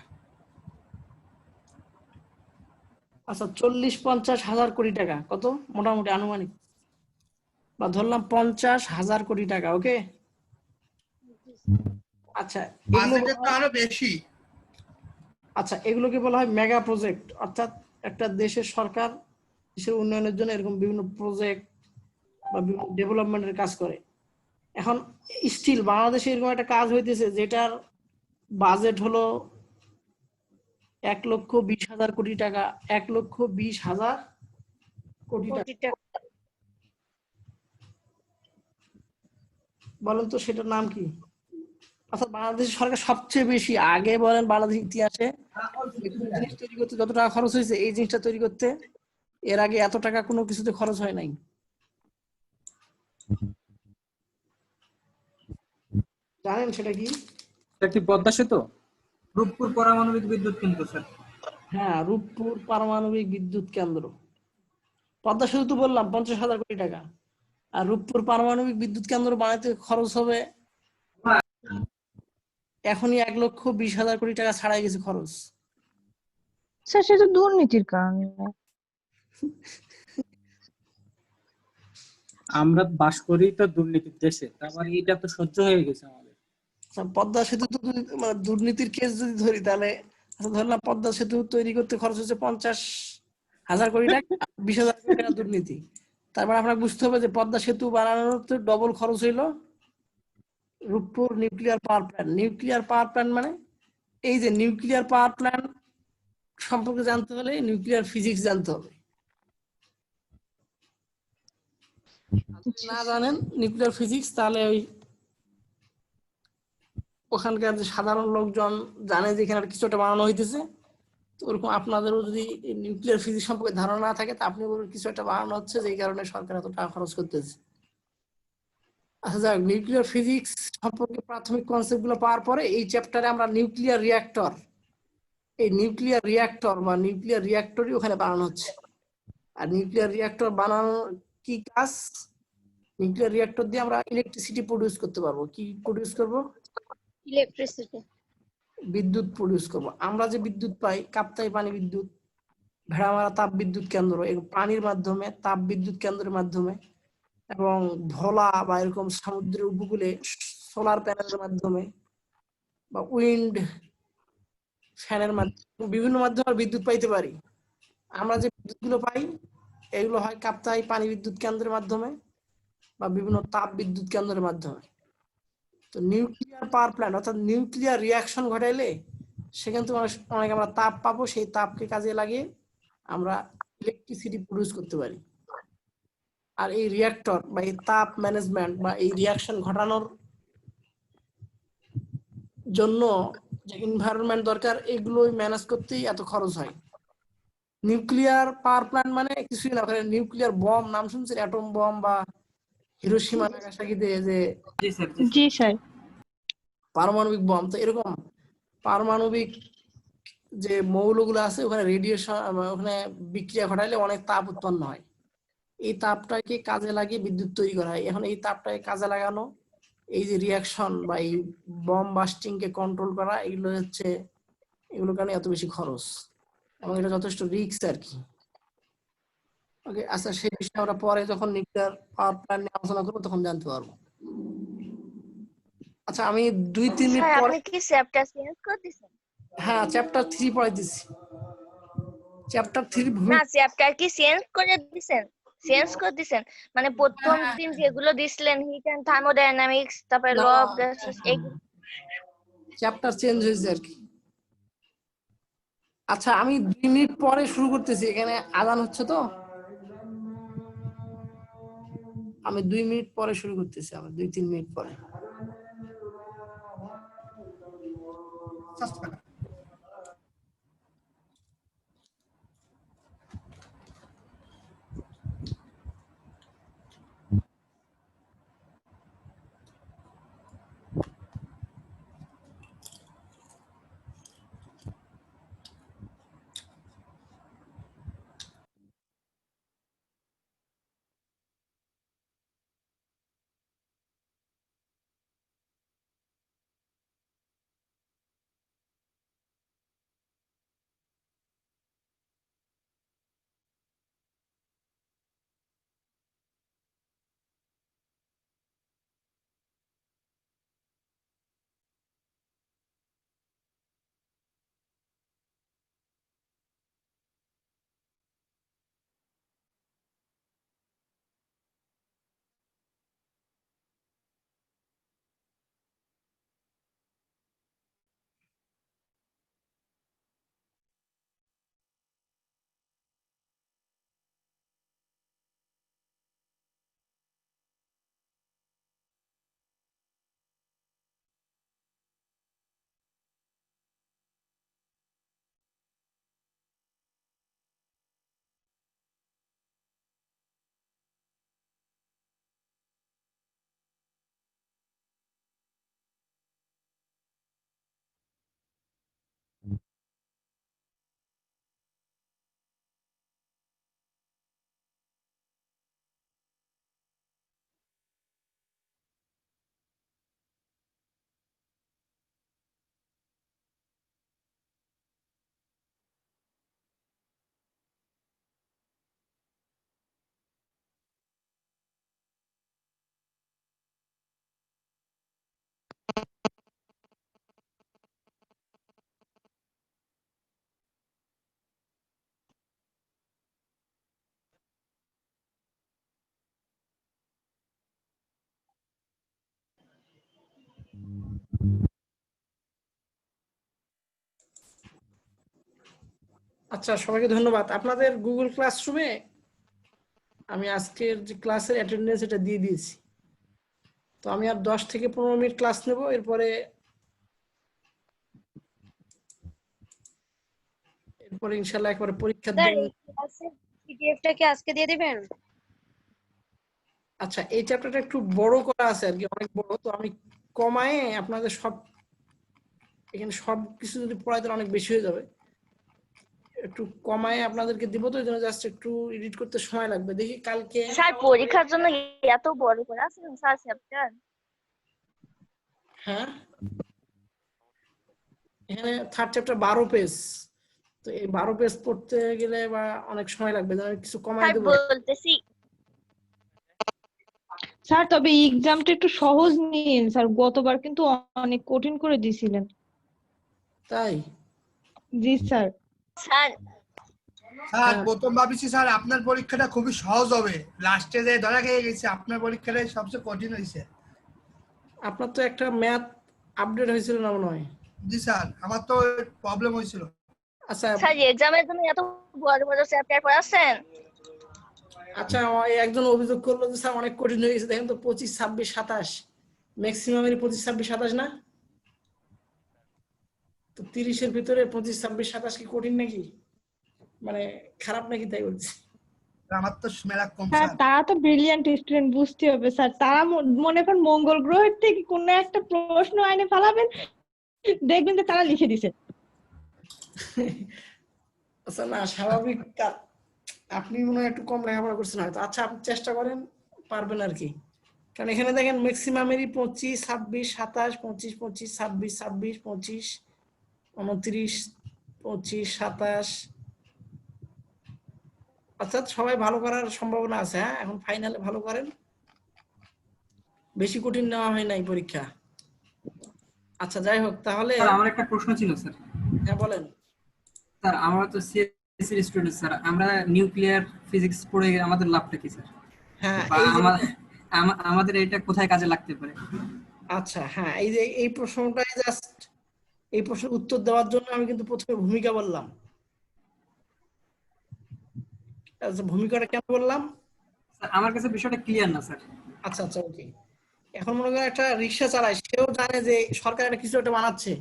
আচ্ছা, 40-50 হাজার কোটি টাকা, কত মোটামুটি আনুমানিক, বা ধরলাম 50,000 কোটি টাকা। ওকে, আচ্ছা বাজেটে তো আরো বেশি। আচ্ছা, এগুলোকে বলা হয় মেগা প্রজেক্ট। অর্থাৎ একটা দেশের সরকার দেশের উন্নয়নের জন্য এরকম বিভিন্ন প্রজেক্ট বা বিভিন্ন ডেভেলপমেন্টের কাজ করে। এখন স্টিল বাংলাদেশে এরকম একটা কাজ হইতেছে যেটার বাজেট হলো 1,20,000 কোটি টাকা, 1,20,000 কোটি টাকা। কোটি টাকা। বলেন তো সেটার নাম কি? অর্থাৎ বাংলাদেশ সরকার সবচেয়ে বেশি, আগে বলেন বাংলাদেশের ইতিহাসে জিনিস তৈরি করতে যত টাকা খরচ হয়েছে এই জিনিসটা তৈরি করতে, এর আগে এত টাকা কোনো কিছুতে খরচ হয় নাই। জানেন সেটা কি? এটা কি পদ্মা সেতু? রূপপুর পারমাণবিক বিদ্যুৎ কেন্দ্র স্যার। হ্যাঁ, রূপপুর পারমাণবিক বিদ্যুৎ কেন্দ্র। পদ্মা সেতু তো বললাম 50,000 কোটি টাকা, আর রূপপুর পারমাণবিক বিদ্যুৎ কেন্দ্র বানাতে খরচ হবে এখনই 1,20,000 কোটি টাকা ছাড়াই গেছে খরচ। স্যার সেটা দুর্নীতির কারণে। আমরা বাস করি তো দুর্নীতির দেশে, তারপর এটা তো সহ্য হয়ে গেছে আমাদের। পদ্মা সেতু তো মানে দুর্নীতির কেস যদি ধরি তাহলে, আচ্ছা ধরলাম পদ্মা সেতু তৈরি করতে খরচ হচ্ছে 50,000 কোটি টাকা, 20,000 কোটি টাকা দুর্নীতি। তারপর আপনাকে বুঝতে হবে যে পদ্মা সেতু বানানোর তো ডবল খরচ হইলো Rooppur nuclear power plant. Nuclear power plant মানে এই যে নিউক্লিয়ার পাওয়ার প্ল্যান্ট সম্পর্কে জানতে হলে নিউক্লিয়ার ফিজিক্স জানতে হবে। যদি না জানেন নিউক্লিয়ার ফিজিক্স তাহলে ওই ওখানকার যে সাধারণ লোকজন জানে যে এখানে কিছু একটা বানানো হইতেছে, তো ওরকম আপনাদেরও যদি নিউক্লিয়ার ফিজিক্স সম্পর্কে ধারণা না থাকে তা আপনি বলবেন কিছু একটা বানানো হচ্ছে যেই কারণে সরকার এত টাকা খরচ করতেছে। আচ্ছা যাক, নিউক্লিয়ার ফিজিক্স সম্পর্কে প্রাথমিক কনসেপ্ট গুলো পাওয়ার পরে এই চ্যাপ্টারে আমরা নিউক্লিয়ার রিঅ্যাক্টর, এই নিউক্লিয়ার রিঅ্যাক্টর বা নিউক্লিয়ার রিঅ্যাক্টরই ওখানে বানানো হচ্ছে। আর নিউক্লিয়ার রিঅ্যাক্টর বানানোর কি কাজ? নিউক্লিয়ার রিঅ্যাক্টর দিয়ে আমরা ইলেকট্রিসিটি প্রডিউস করতে পারবো। কি প্রডিউস করব? ইলেকট্রিসিটি। বিদ্যুৎ প্রডিউস করব। আমরা যে বিদ্যুৎ পাই, কাপ্তাই পানি বিদ্যুৎ, ভেড়ামারা তাপ বিদ্যুৎ কেন্দ্র, এরকম পানির মাধ্যমে, তাপ বিদ্যুৎ কেন্দ্রের মাধ্যমে, এবং ধলা বা এরকম সমুদ্রের উপকূলে সোলার প্যানেলের মাধ্যমে বা উইন্ড ফ্যানের মাধ্যমে, বিভিন্ন মাধ্যমে বিদ্যুৎ পাইতে পারি। আমরা যে বিদ্যুৎগুলো পাই এগুলো হয় কাপ্তাই পানি বিদ্যুৎ কেন্দ্রের মাধ্যমে বা বিভিন্ন তাপ বিদ্যুৎ কেন্দ্রের মাধ্যমে। তো নিউক্লিয়ার পাওয়ার প্ল্যান্ট অর্থাৎ নিউক্লিয়ার রিঅ্যাকশন ঘটাইলে সেখান থেকে অনেক আমরা তাপ পাবো, সেই তাপকে কাজে লাগিয়ে আমরা ইলেকট্রিসিটি প্রডিউস করতে পারি। আর এই রিঅ্যাক্টর বা এই তাপ ম্যানেজমেন্ট বা এই রিঅ্যাকশন ঘটানোর জন্য যে এনভায়রনমেন্ট দরকার এগুলোই ম্যানেজ করতেই এত খরচ হয়। নিউক্লিয়ার পাওয়ার প্ল্যান্ট মানে কিছুই না, নিউক্লিয়ার বম নাম শুনছেন? অ্যাটম বম বা হিরোশিমা নাগাসাকিতে যে জি স্যার। পারমাণবিক বম, তো এরকম পারমাণবিক যে মৌলগুলো আছে ওখানে রেডিয়েশন, ওখানে বিক্রিয়া ঘটাইলে অনেক তাপ উৎপন্ন হয়। এই তাপটাকে কাজে লাগিয়ে বিদ্যুৎ তৈরি করা হয়। এখন এই তাপটাকে কাজে লাগানো, এই যে রিয়াকশন বা এই বম বাস্টিং কে কন্ট্রোল করা, এগুলো হচ্ছে, এগুলোর কারণে এত বেশি খরচ এবং এটা যথেষ্ট রিস্ক আর কি। ওকে, আচ্ছা সেই বিষয়ে আমরা পরে যখন নিউক্লিয়ার পাওয়ার প্ল্যান্ট নিয়ে আলোচনা করবো তখন জানতে পারবো। আচ্ছা আমি 2-3 মিনিট স্যার পরে, আপনি কি চ্যাপ্টার চেঞ্জ করে দিছেন? হ্যাঁ চ্যাপ্টার 3 পড়াইতেছি। চ্যাপ্টার 3 না চ্যাপ্টার কি চেঞ্জ করে দিছেন? চেঞ্জ করে দিছেন মানে প্রথম দিন যেগুলো দিছিলেন হিট এন্ড থার্মোডাইনামিক্স, তারপরে ল অফ গ্যাসেস, এইগুলো চ্যাপ্টার চেঞ্জ হয়েছে আর কি। আচ্ছা আমি 2 মিনিট পরে শুরু করতেছি, এখানে আজান হচ্ছে তো, আমি 2 মিনিট পরে শুরু করতেছি, আমি 2-3 মিনিট পরে। আচ্ছা, সবাইকে ধন্যবাদ। আপনাদের গুগল ক্লাসরুমে আমি আজকের যে ক্লাসের অ্যাটেন্ডেন্স এটা দিয়ে দিয়েছি। তো আমি আর 10 থেকে 15 মিনিট ক্লাস নেব, এরপরে ইনশাআল্লাহ একবারে পরীক্ষার স্যার দিন। এই ক্লাসের পিডিএফটা কি আজকে দিয়ে দিবেন? আচ্ছা, এই চ্যাপ্টারটা একটু বড় করা আছে আর কি, অনেক বড়। তো আমি কমায়ে আপনাদের এখানে সব কিছু যদি পড়াই তাহলে অনেক বেশি হয়ে যাবে। একটু কমায়ে আপনাদেরকে দিব, তো এই জন্য জাস্ট একটু এডিট করতে সময় লাগবে। দেখি কালকে। স্যার পরীক্ষার জন্য এত বড় করে আছেন স্যার চ্যাপ্টার? হ্যাঁ, এখানে থার্ড চ্যাপ্টার 12 পেজ। তো এই 12 পেজ পড়তে গেলে বা অনেক সময় লাগবে, আমি কিছু কমাই স্যার দেবো। বলতেছি স্যার তবে এক্সামটা একটু সহজ নিন স্যার, গতবার কিন্তু অনেক কঠিন করে দিয়েছিলেন। তাই? জি স্যার। স্যার স্যার প্রথম ভাবিছি স্যার আপনার পরীক্ষাটা খুবই সহজ হবে, লাস্টে যে ধরা খেয়ে গেছে আপনার পরীক্ষাটাই সবচেয়ে কঠিন হয়েছে। আপনার তো একটা ম্যাথ আপডেট হয়েছিল না মনে হয়? জি স্যার, আমার তো প্রবলেম হয়েছিল। আচ্ছা স্যার এক্সামের জন্য এত বড় বড় চ্যাপ্টার পড়াচ্ছেন? আচ্ছা, একজন অভিযোগ করলো যে স্যার অনেক কঠিন হয়ে গেছে। দেখেন তো 25, 26, 27 ম্যাক্সিমামেরই 25, 26, 27 না? তো 30-এর ভিতরে 25, 26, 27 কি কঠিন নাকি, মানে খারাপ নাকি, তাই বলছি। আমার তো মেলা কম স্যার স্যার। তারা তো ব্রিলিয়ান্ট স্টুডেন্ট, বুঝতে হবে স্যার। তারা মনে করেন মঙ্গল গ্রহের থেকে কোন একটা প্রশ্ন আইনে ফেলাবেন, দেখবেন যে তারা লিখে দিছে। আচ্ছা, না স্বাভাবিক আপনি মনে হয় একটু কম লেখাপড়া করছেন হয়তো। আচ্ছা, আপনি চেষ্টা করেন, পারবেন আর কি। কারণ এখানে দেখেন ম্যাক্সিমামেরই 25, 26, 27, 25, 25, 26, 26, 25, 29, 25, 27। অর্থাৎ সবাই ভালো করার সম্ভাবনা আছে। হ্যাঁ, এখন ফাইনালে ভালো করেন, বেশি কঠিন নেওয়া হয় নাই পরীক্ষা। আচ্ছা, যাই হোক তাহলে। স্যার আমার একটা প্রশ্ন ছিল স্যার। হ্যাঁ বলেন। স্যার আমরা তো সিএসসি এর স্টুডেন্ট স্যার, আমরা নিউক্লিয়ার ফিজিক্স পড়ে আমাদের লাভটা কি স্যার? হ্যাঁ, বা এই যে আমাদের এটা কোথায় কাজে লাগতে পারে? আচ্ছা, হ্যাঁ, এই যে এই প্রশ্নটাই জাস্ট এই প্রশ্নের উত্তর দেওয়ার জন্য আমি কিন্তু প্রথমে ভূমিকা বললাম। আচ্ছা, ভূমিকাটা কেন বললাম? স্যার আমার কাছে বিষয়টা ক্লিয়ার না স্যার। আচ্ছা আচ্ছা, ওকে। এখন মনে করেন একটা রিক্সা চালায়, সেও জানে যে সরকার একটা কিছু একটা বানাচ্ছে।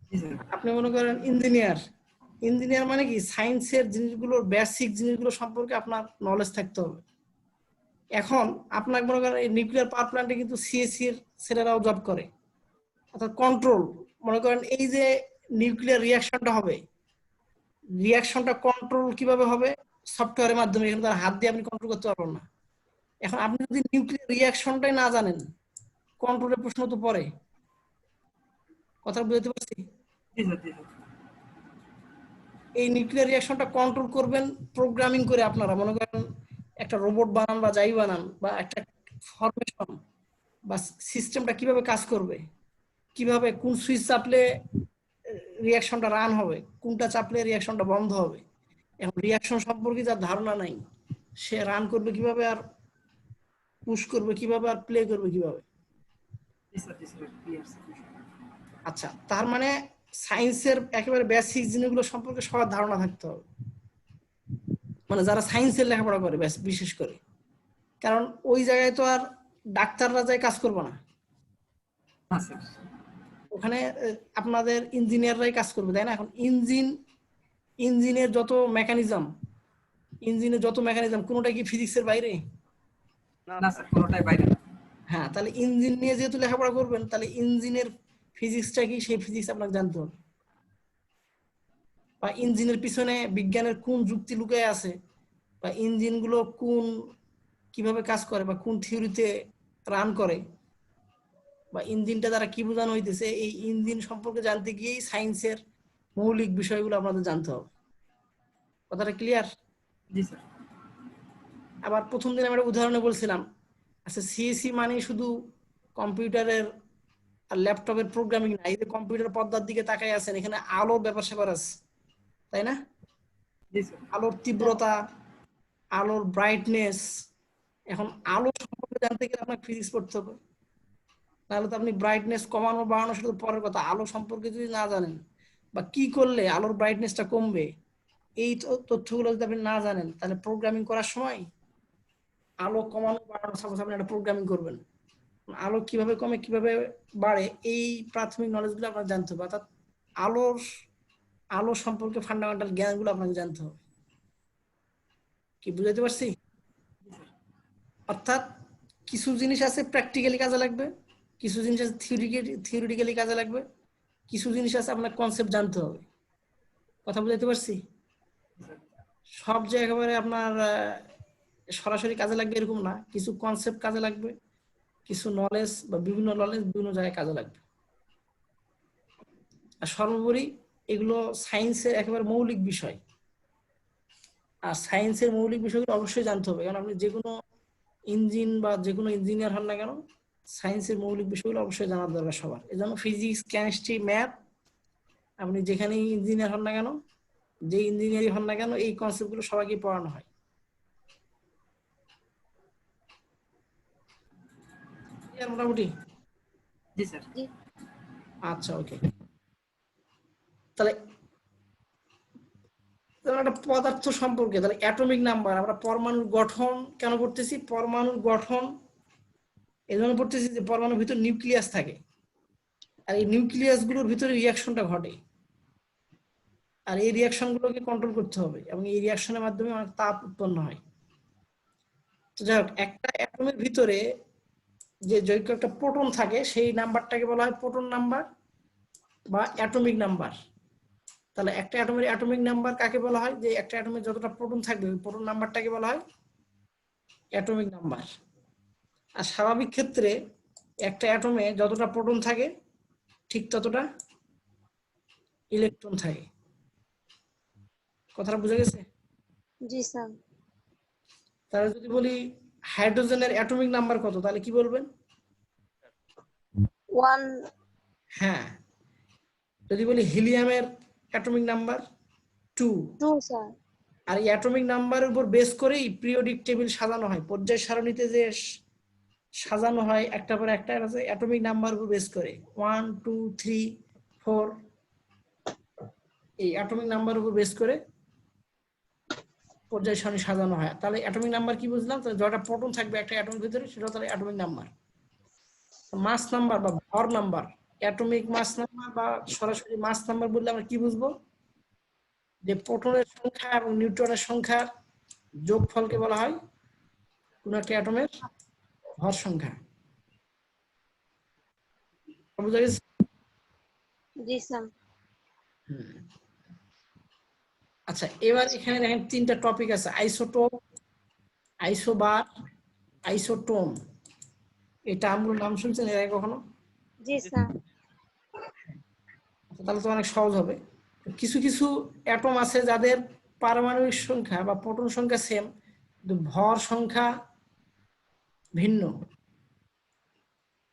জি স্যার। আপনি মনে করেন ইঞ্জিনিয়ার মানে কি, সায়েন্সের জিনিসগুলোর বেসিক জিনিসগুলো সম্পর্কে আপনার নলেজ থাকতে হবে। এখন আপনার মনে করেন এই নিউক্লিয়ার পাওয়ার প্ল্যান্টে কিন্তু সিএসসি এর ছেলেরাও জব করে। অর্থাৎ কন্ট্রোল, মনে করেন এই যে নিউক্লিয়ার রিঅ্যাকশনটা হবে, রিঅ্যাকশনটা কন্ট্রোল কিভাবে হবে? সফটওয়্যারের মাধ্যমে। এখানে তার হাত দিয়ে আপনি কন্ট্রোল করতে পারবেন না। এখন আপনি যদি নিউক্লিয়ার রিঅ্যাকশনটাই না জানেন, কন্ট্রোলের প্রশ্ন তো পড়ে। কথা বুঝতে পারছি? জি স্যার, জি স্যার। এই নিউক্লিয়ার রিঅ্যাকশনটা কন্ট্রোল করবেন প্রোগ্রামিং করে। আপনারা মনে করেন একটা রোবট বানান বা যাই বানান, বা একটা ফরমেশন বা সিস্টেমটা কিভাবে কাজ করবে, কিভাবে কোন সুইচ চাপলে রিঅ্যাকশনটা রান হবে, কোনটা চাপলে রিঅ্যাকশনটা বন্ধ হবে। এখন রিঅ্যাকশন সম্পর্কে যার ধারণা নাই, সে রান করবে কিভাবে, আর পুশ করবে কিভাবে, আর প্লে করবে কিভাবে। জি স্যার, জি স্যার, ক্লিয়ার স্যার। আচ্ছা, তার মানে সায়েন্সের একেবারে বেসিক জিনিসগুলো সম্পর্কে সবার ধারণা থাকতে হবে, মানে যারা সায়েন্সের লেখাপড়া করে বিশেষ করে। কারণ ওই জায়গায় তো আর ডাক্তাররা যায় কাজ করবে না, হ্যাঁ স্যার। ওখানে আপনাদের ইঞ্জিনিয়াররাই কাজ করবে, তাই না? এখন ইঞ্জিনের যত মেকানিজম কোনোটা কি ফিজিক্সের বাইরে? না স্যার, কোনোটাই বাইরে না। হ্যাঁ, তাহলে ইঞ্জিন নিয়ে যেহেতু লেখাপড়া করবেন, তাহলে ইঞ্জিনের ফিজিক্সটা কি, সেই ফিজিক্স আপনাকে জানতে হবে। বা ইঞ্জিনের পিছনে বিজ্ঞানের কোন যুক্তি লুকায় আছে, বা ইঞ্জিনগুলো কিভাবে কাজ করে, বা কোন থিওরিতে রান করে, বা ইঞ্জিনটা দ্বারা কি বোঝানো হইতেছে, এই ইঞ্জিন সম্পর্কে জানতে গিয়েই সায়েন্সের মৌলিক বিষয়গুলো আপনাদের জানতে হবে। কথাটা ক্লিয়ার? জি স্যার। আবার প্রথম দিন আমি একটা উদাহরণে বলছিলাম, আচ্ছা সিএসসি মানে শুধু কম্পিউটারের আর ল্যাপটপের প্রোগ্রামিং না, এই যে কম্পিউটার পর্দার দিকে তাকাই আছেন, এখানে আলোর ব্যাপার স্যাপার আছে, তাই না? জি স্যার। আলোর তীব্রতা, আলোর ব্রাইটনেস। এখন আলো সম্পর্কে জানতে গেলে আপনাকে ফিজিক্স পড়তে হবে। তাহলে তো আপনি ব্রাইটনেস কমানো বাড়ানো সেটা তো পরের কথা, আলো সম্পর্কে যদি না জানেন বা কি করলে আলোর ব্রাইটনেসটা কমবে এই তথ্যগুলো যদি আপনি না জানেন, তাহলে প্রোগ্রামিং করার সময় আলো কমানো বাড়ানো সাপোজ আপনি একটা প্রোগ্রামিং করবেন, আলো কিভাবে কমে কিভাবে বাড়ে এই প্রাথমিক নলেজগুলো আপনার জানতে হবে। অর্থাৎ আলো সম্পর্কে ফান্ডামেন্টাল জ্ঞানগুলো আপনাকে জানতে হবে। কি বুঝাতে পারছি? অর্থাৎ কিছু জিনিস আছে প্র্যাকটিক্যালি কাজে লাগবে, কিছু জিনিস আছে থিওরিটিক্যালি কাজে লাগবে, কিছু জিনিস আছে আপনার কনসেপ্ট জানতে হবে। কথা বুঝাতে পারছি? সব যে একেবারে আপনার সরাসরি কাজে লাগবে এরকম না, কিছু কনসেপ্ট কাজে লাগবে, কিছু নলেজ বা বিভিন্ন নলেজ বিভিন্ন জায়গায় কাজে লাগবে। আর সর্বোপরি এগুলো সায়েন্সের একেবারে মৌলিক বিষয়, আর সায়েন্সের মৌলিক বিষয়গুলো অবশ্যই জানতে হবে। কারণ আপনি যে কোনো ইঞ্জিন বা যে কোনো ইঞ্জিনিয়ার হন না কেন, সায়েন্সের মৌলিক বিষয়গুলো অবশ্যই জানার দরকার সবার। এই জন্য ফিজিক্স, কেমিস্ট্রি, ম্যাথ, আপনি যেখানেই ইঞ্জিনিয়ার হন না কেন, যে ইঞ্জিনিয়ারই হন না কেন, এই কনসেপ্টগুলো সবাইকে পড়ানো হয়। মোটামুটি জি স্যার। আচ্ছা, ওকে। তাহলে একটা পদার্থ সম্পর্কে, তাহলে অ্যাটমিক নাম্বার, আমরা পরমাণুর গঠন কেন পড়তেছি? পরমাণুর গঠন এই জন্য পড়তেছি যে পরমাণুর ভিতর নিউক্লিয়াস থাকে, আর এই নিউক্লিয়াস গুলোর ভিতরে রিয়াকশনটা ঘটে, আর এই রিয়াকশন গুলোকে কন্ট্রোল করতে হবে, এবং এই রিয়াকশনের মাধ্যমে অনেক তাপ উৎপন্ন হয়। তো যাই হোক, একটা অ্যাটমের ভিতরে যে যৌগ একটা প্রোটন থাকে সেই নাম্বারটাকে বলা হয় প্রোটন নাম্বার বা অ্যাটমিক নাম্বার। তাহলে একটা অ্যাটমের অ্যাটমিক নাম্বার কাকে বলা হয়? যে একটা অ্যাটমে যতটা প্রোটন থাকবে ওই প্রোটন নাম্বারটাকে বলা হয় অ্যাটমিক নাম্বার। আর স্বাভাবিক ক্ষেত্রে একটা অ্যাটমে যতটা প্রোটন থাকে ঠিক ততটা ইলেকট্রন থাকে। কথাটা বুঝা গেছে? জি স্যার। তাহলে যদি বলি হাইড্রোজেনের অ্যাটমিক নাম্বার কত, তাহলে কি বলবেন? 1। হ্যাঁ। যদি বলি হিলিয়ামের অ্যাটমিক নাম্বার 2, 2 স্যার। আর এই অ্যাটমিক নাম্বারের উপর বেস করেই পিরিয়ডিক টেবিল সাজানো হয়, পর্যায় সারণীতে যে সাজানো হয় একটা পর একটা আছে অ্যাটমিক নাম্বার উপর বেস করে 1 2 3 4, এই অ্যাটমিক নাম্বার উপর বেস করে পর্যায় সারণী সাজানো হয়। তাহলে অ্যাটমিক নাম্বার কি বুঝলাম? তাহলে যটা প্রোটন থাকবে একটা অ্যাটমের ভিতরে সেটা তাহলে অ্যাটমিক নাম্বার। মাস নাম্বার বা ভর নাম্বার, অ্যাটমিক মাস নাম্বার বা সরাসরি মাস নাম্বার বললে আমরা কি বুঝবো? যে প্রোটনের সংখ্যা এবং নিউট্রনের সংখ্যার যোগফলকে বলা হয় কোন একটা অ্যাটমের ভর সংখ্যা। বুঝা গেছে? জি স্যার। আচ্ছা, এবার এখানে দেখেন তিনটা টপিক আছে: আইসোটোপ, আইসোবার, আইসোটোন। এটা আমরা নাম শুনছেন এর আগে কখনো? জি স্যার। তাহলে তো অনেক সহজ হবে। কিছু কিছু অ্যাটম আছে যাদের পারমাণবিক সংখ্যা বা প্রোটন সংখ্যা সেম, কিন্তু ভর সংখ্যা ভিন্ন।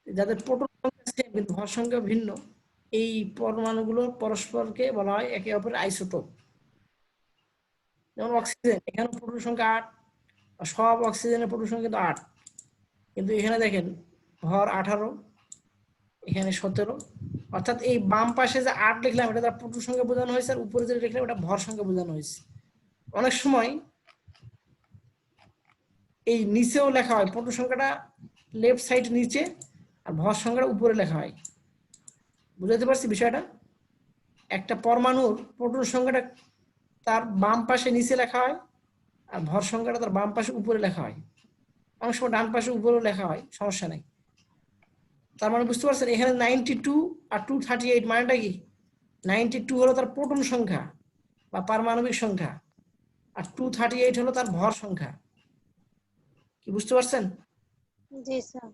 যাদের প্রোটন সংখ্যা সেম কিন্তু ভর সংখ্যা ভিন্ন, এই পরমাণুগুলো পরস্পরকে বলা হয় একে অপরের আইসোটোপ। যেমন অক্সিজেন, এখানে প্রোটন সংখ্যা 8, সব অক্সিজেনের প্রোটন সংখ্যা কিন্তু 8, কিন্তু এখানে দেখেন ভর 18, এখানে 17। অর্থাৎ এই বাম পাশে যে 8 লিখলাম এটা তার প্রোটন সংখ্যা বোঝানো হয়েছে, আর উপরে যে লিখলাম এটা ভর সংখ্যা বোঝানো হয়েছে। অনেক সময় এই নিচেও লেখা হয়, প্রোটন সংখ্যাটা লেফট সাইড নিচে আর ভর সংখ্যাটা উপরে লেখা হয়। বুঝাতে পারছি বিষয়টা? একটা পরমাণুর প্রোটন সংখ্যাটা তার বাম পাশে নিচে লেখা হয়, আর ভর সংখ্যাটা তার বাম পাশে উপরে লেখা হয়। অনেক সময় ডান পাশে উপরেও লেখা হয়, সমস্যা নেই। তার মানে বুঝতে পারছেন এখানে 92 আর 238 মানেটা কি? 92 হলো তার প্রোটন সংখ্যা বা পারমাণবিক সংখ্যা, আর 238 হলো তার ভর সংখ্যা। কি বুঝতে পারছেন? জি স্যার।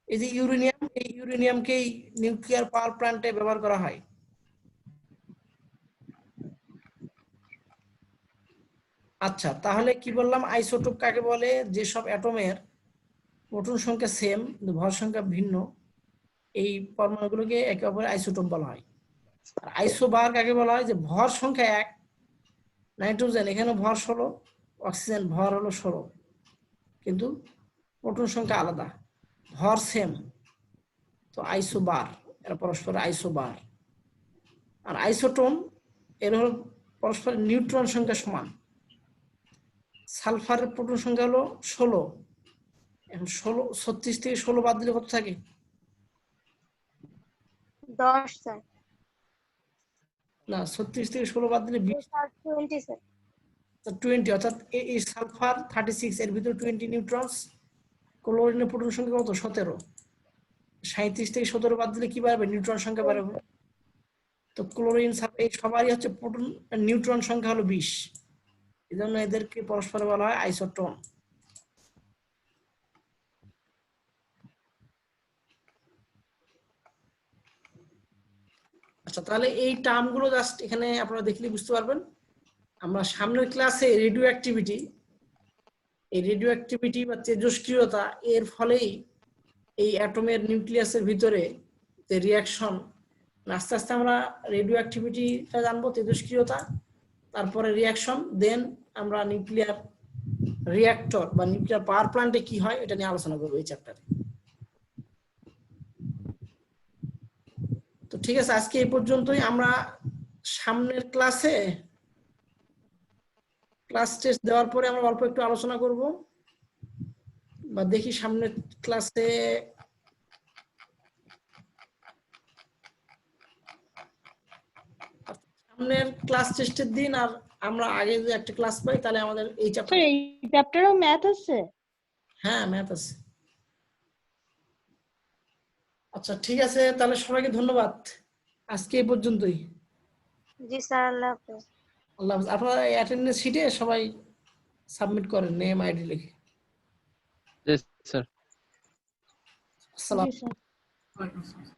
এই যে ইউরেনিয়াম, এই ইউরেনিয়ামকেই নিউক্লিয়ার পাওয়ার প্ল্যান্টে ব্যবহার করা হয়। আচ্ছা, তাহলে কি বললাম? আইসোটোপ কাকে বলে? যেসব অ্যাটমের প্রোটন সংখ্যা সেম কিন্তু ভর সংখ্যা ভিন্ন, এই পরমাণুগুলোকে একে অপরের আইসোটোপ বলা হয়। আর আইসোবার কাকে বলা হয়? যে ভর সংখ্যা 1, নাইট্রোজেন এখানে ভর 16, অক্সিজেন ভর হলো 16, কিন্তু প্রোটন সংখ্যা আলাদা, ভর সেম তো আইসোবার, এরা পরস্পর আইসোবার। আর আইসোটোন এর হলো পরস্পর নিউট্রন সংখ্যা সমান। সালফারের প্রোটন সংখ্যা হলো 16। এখন 36 থেকে 16 বাদ দিলে কত থাকে? 10 স্যার। না, 36 থেকে 16 বাদ দিলে 20, স্যার 20 স্যার। 20, অর্থাৎ এই সালফার 36 এর ভিতরে 20 নিউট্রনস। ক্লোরিনের প্রোটন সংখ্যা কত? 17। 37 থেকে 17 বাদ দিলে কি বাড়বে? নিউট্রন সংখ্যা বাড়বে। তো ক্লোরিন এই সবারই হচ্ছে প্রোটন, নিউট্রন সংখ্যা হলো 20। এজন্য এদেরকে পরস্পর বলা হয় আইসোটোন। আচ্ছা, তাহলে এই টার্মগুলো জাস্ট এখানে আপনারা দেখলে বুঝতে পারবেন। আমরা সামনের ক্লাসে রেডিও অ্যাক্টিভিটি, এই রেডিও অ্যাক্টিভিটি বা তেজস্ক্রিয়তা এর ফলেই এই অ্যাটমের নিউক্লিয়াসের ভিতরে যে রিয়াকশন, আস্তে আস্তে আমরা রেডিও অ্যাক্টিভিটিটা জানবো, তেজস্ক্রিয়তা, তারপরে রিয়াকশন, দেন আমরা নিউক্লিয়ার রিঅ্যাক্টর বা নিউক্লিয়ার পাওয়ার প্ল্যান্টে কি হয় এটা নিয়ে আলোচনা করবো এই চ্যাপ্টারে। তো ঠিক আছে, আজকে এই পর্যন্তই। আমরা সামনের ক্লাসে ক্লাস টেস্ট দেওয়ার পরে আমরা অল্প একটু আলোচনা করব, বা দেখি সামনের ক্লাসে সামনের ক্লাস টেস্টের দিন আর আমরা আগে যে একটা ক্লাস পাই তাহলে আমাদের এই চ্যাপ্টার। স্যার এই চ্যাপ্টারেও ম্যাথ আছে? হ্যাঁ, ম্যাথ আছে। আচ্ছা ঠিক আছে, তাহলে সবাইকে ধন্যবাদ, আজকে এই পর্যন্তই। জি স্যার, আল্লাহ হাফেজ। আল্লাহ হাফেজ। আপনারা অ্যাটেন্ডেন্স শিটে সবাই সাবমিট করেন নেম আইডি লিখে। স্যার। আসসালাম। জি স্যার। ওয়ালাইকুম আসসালাম।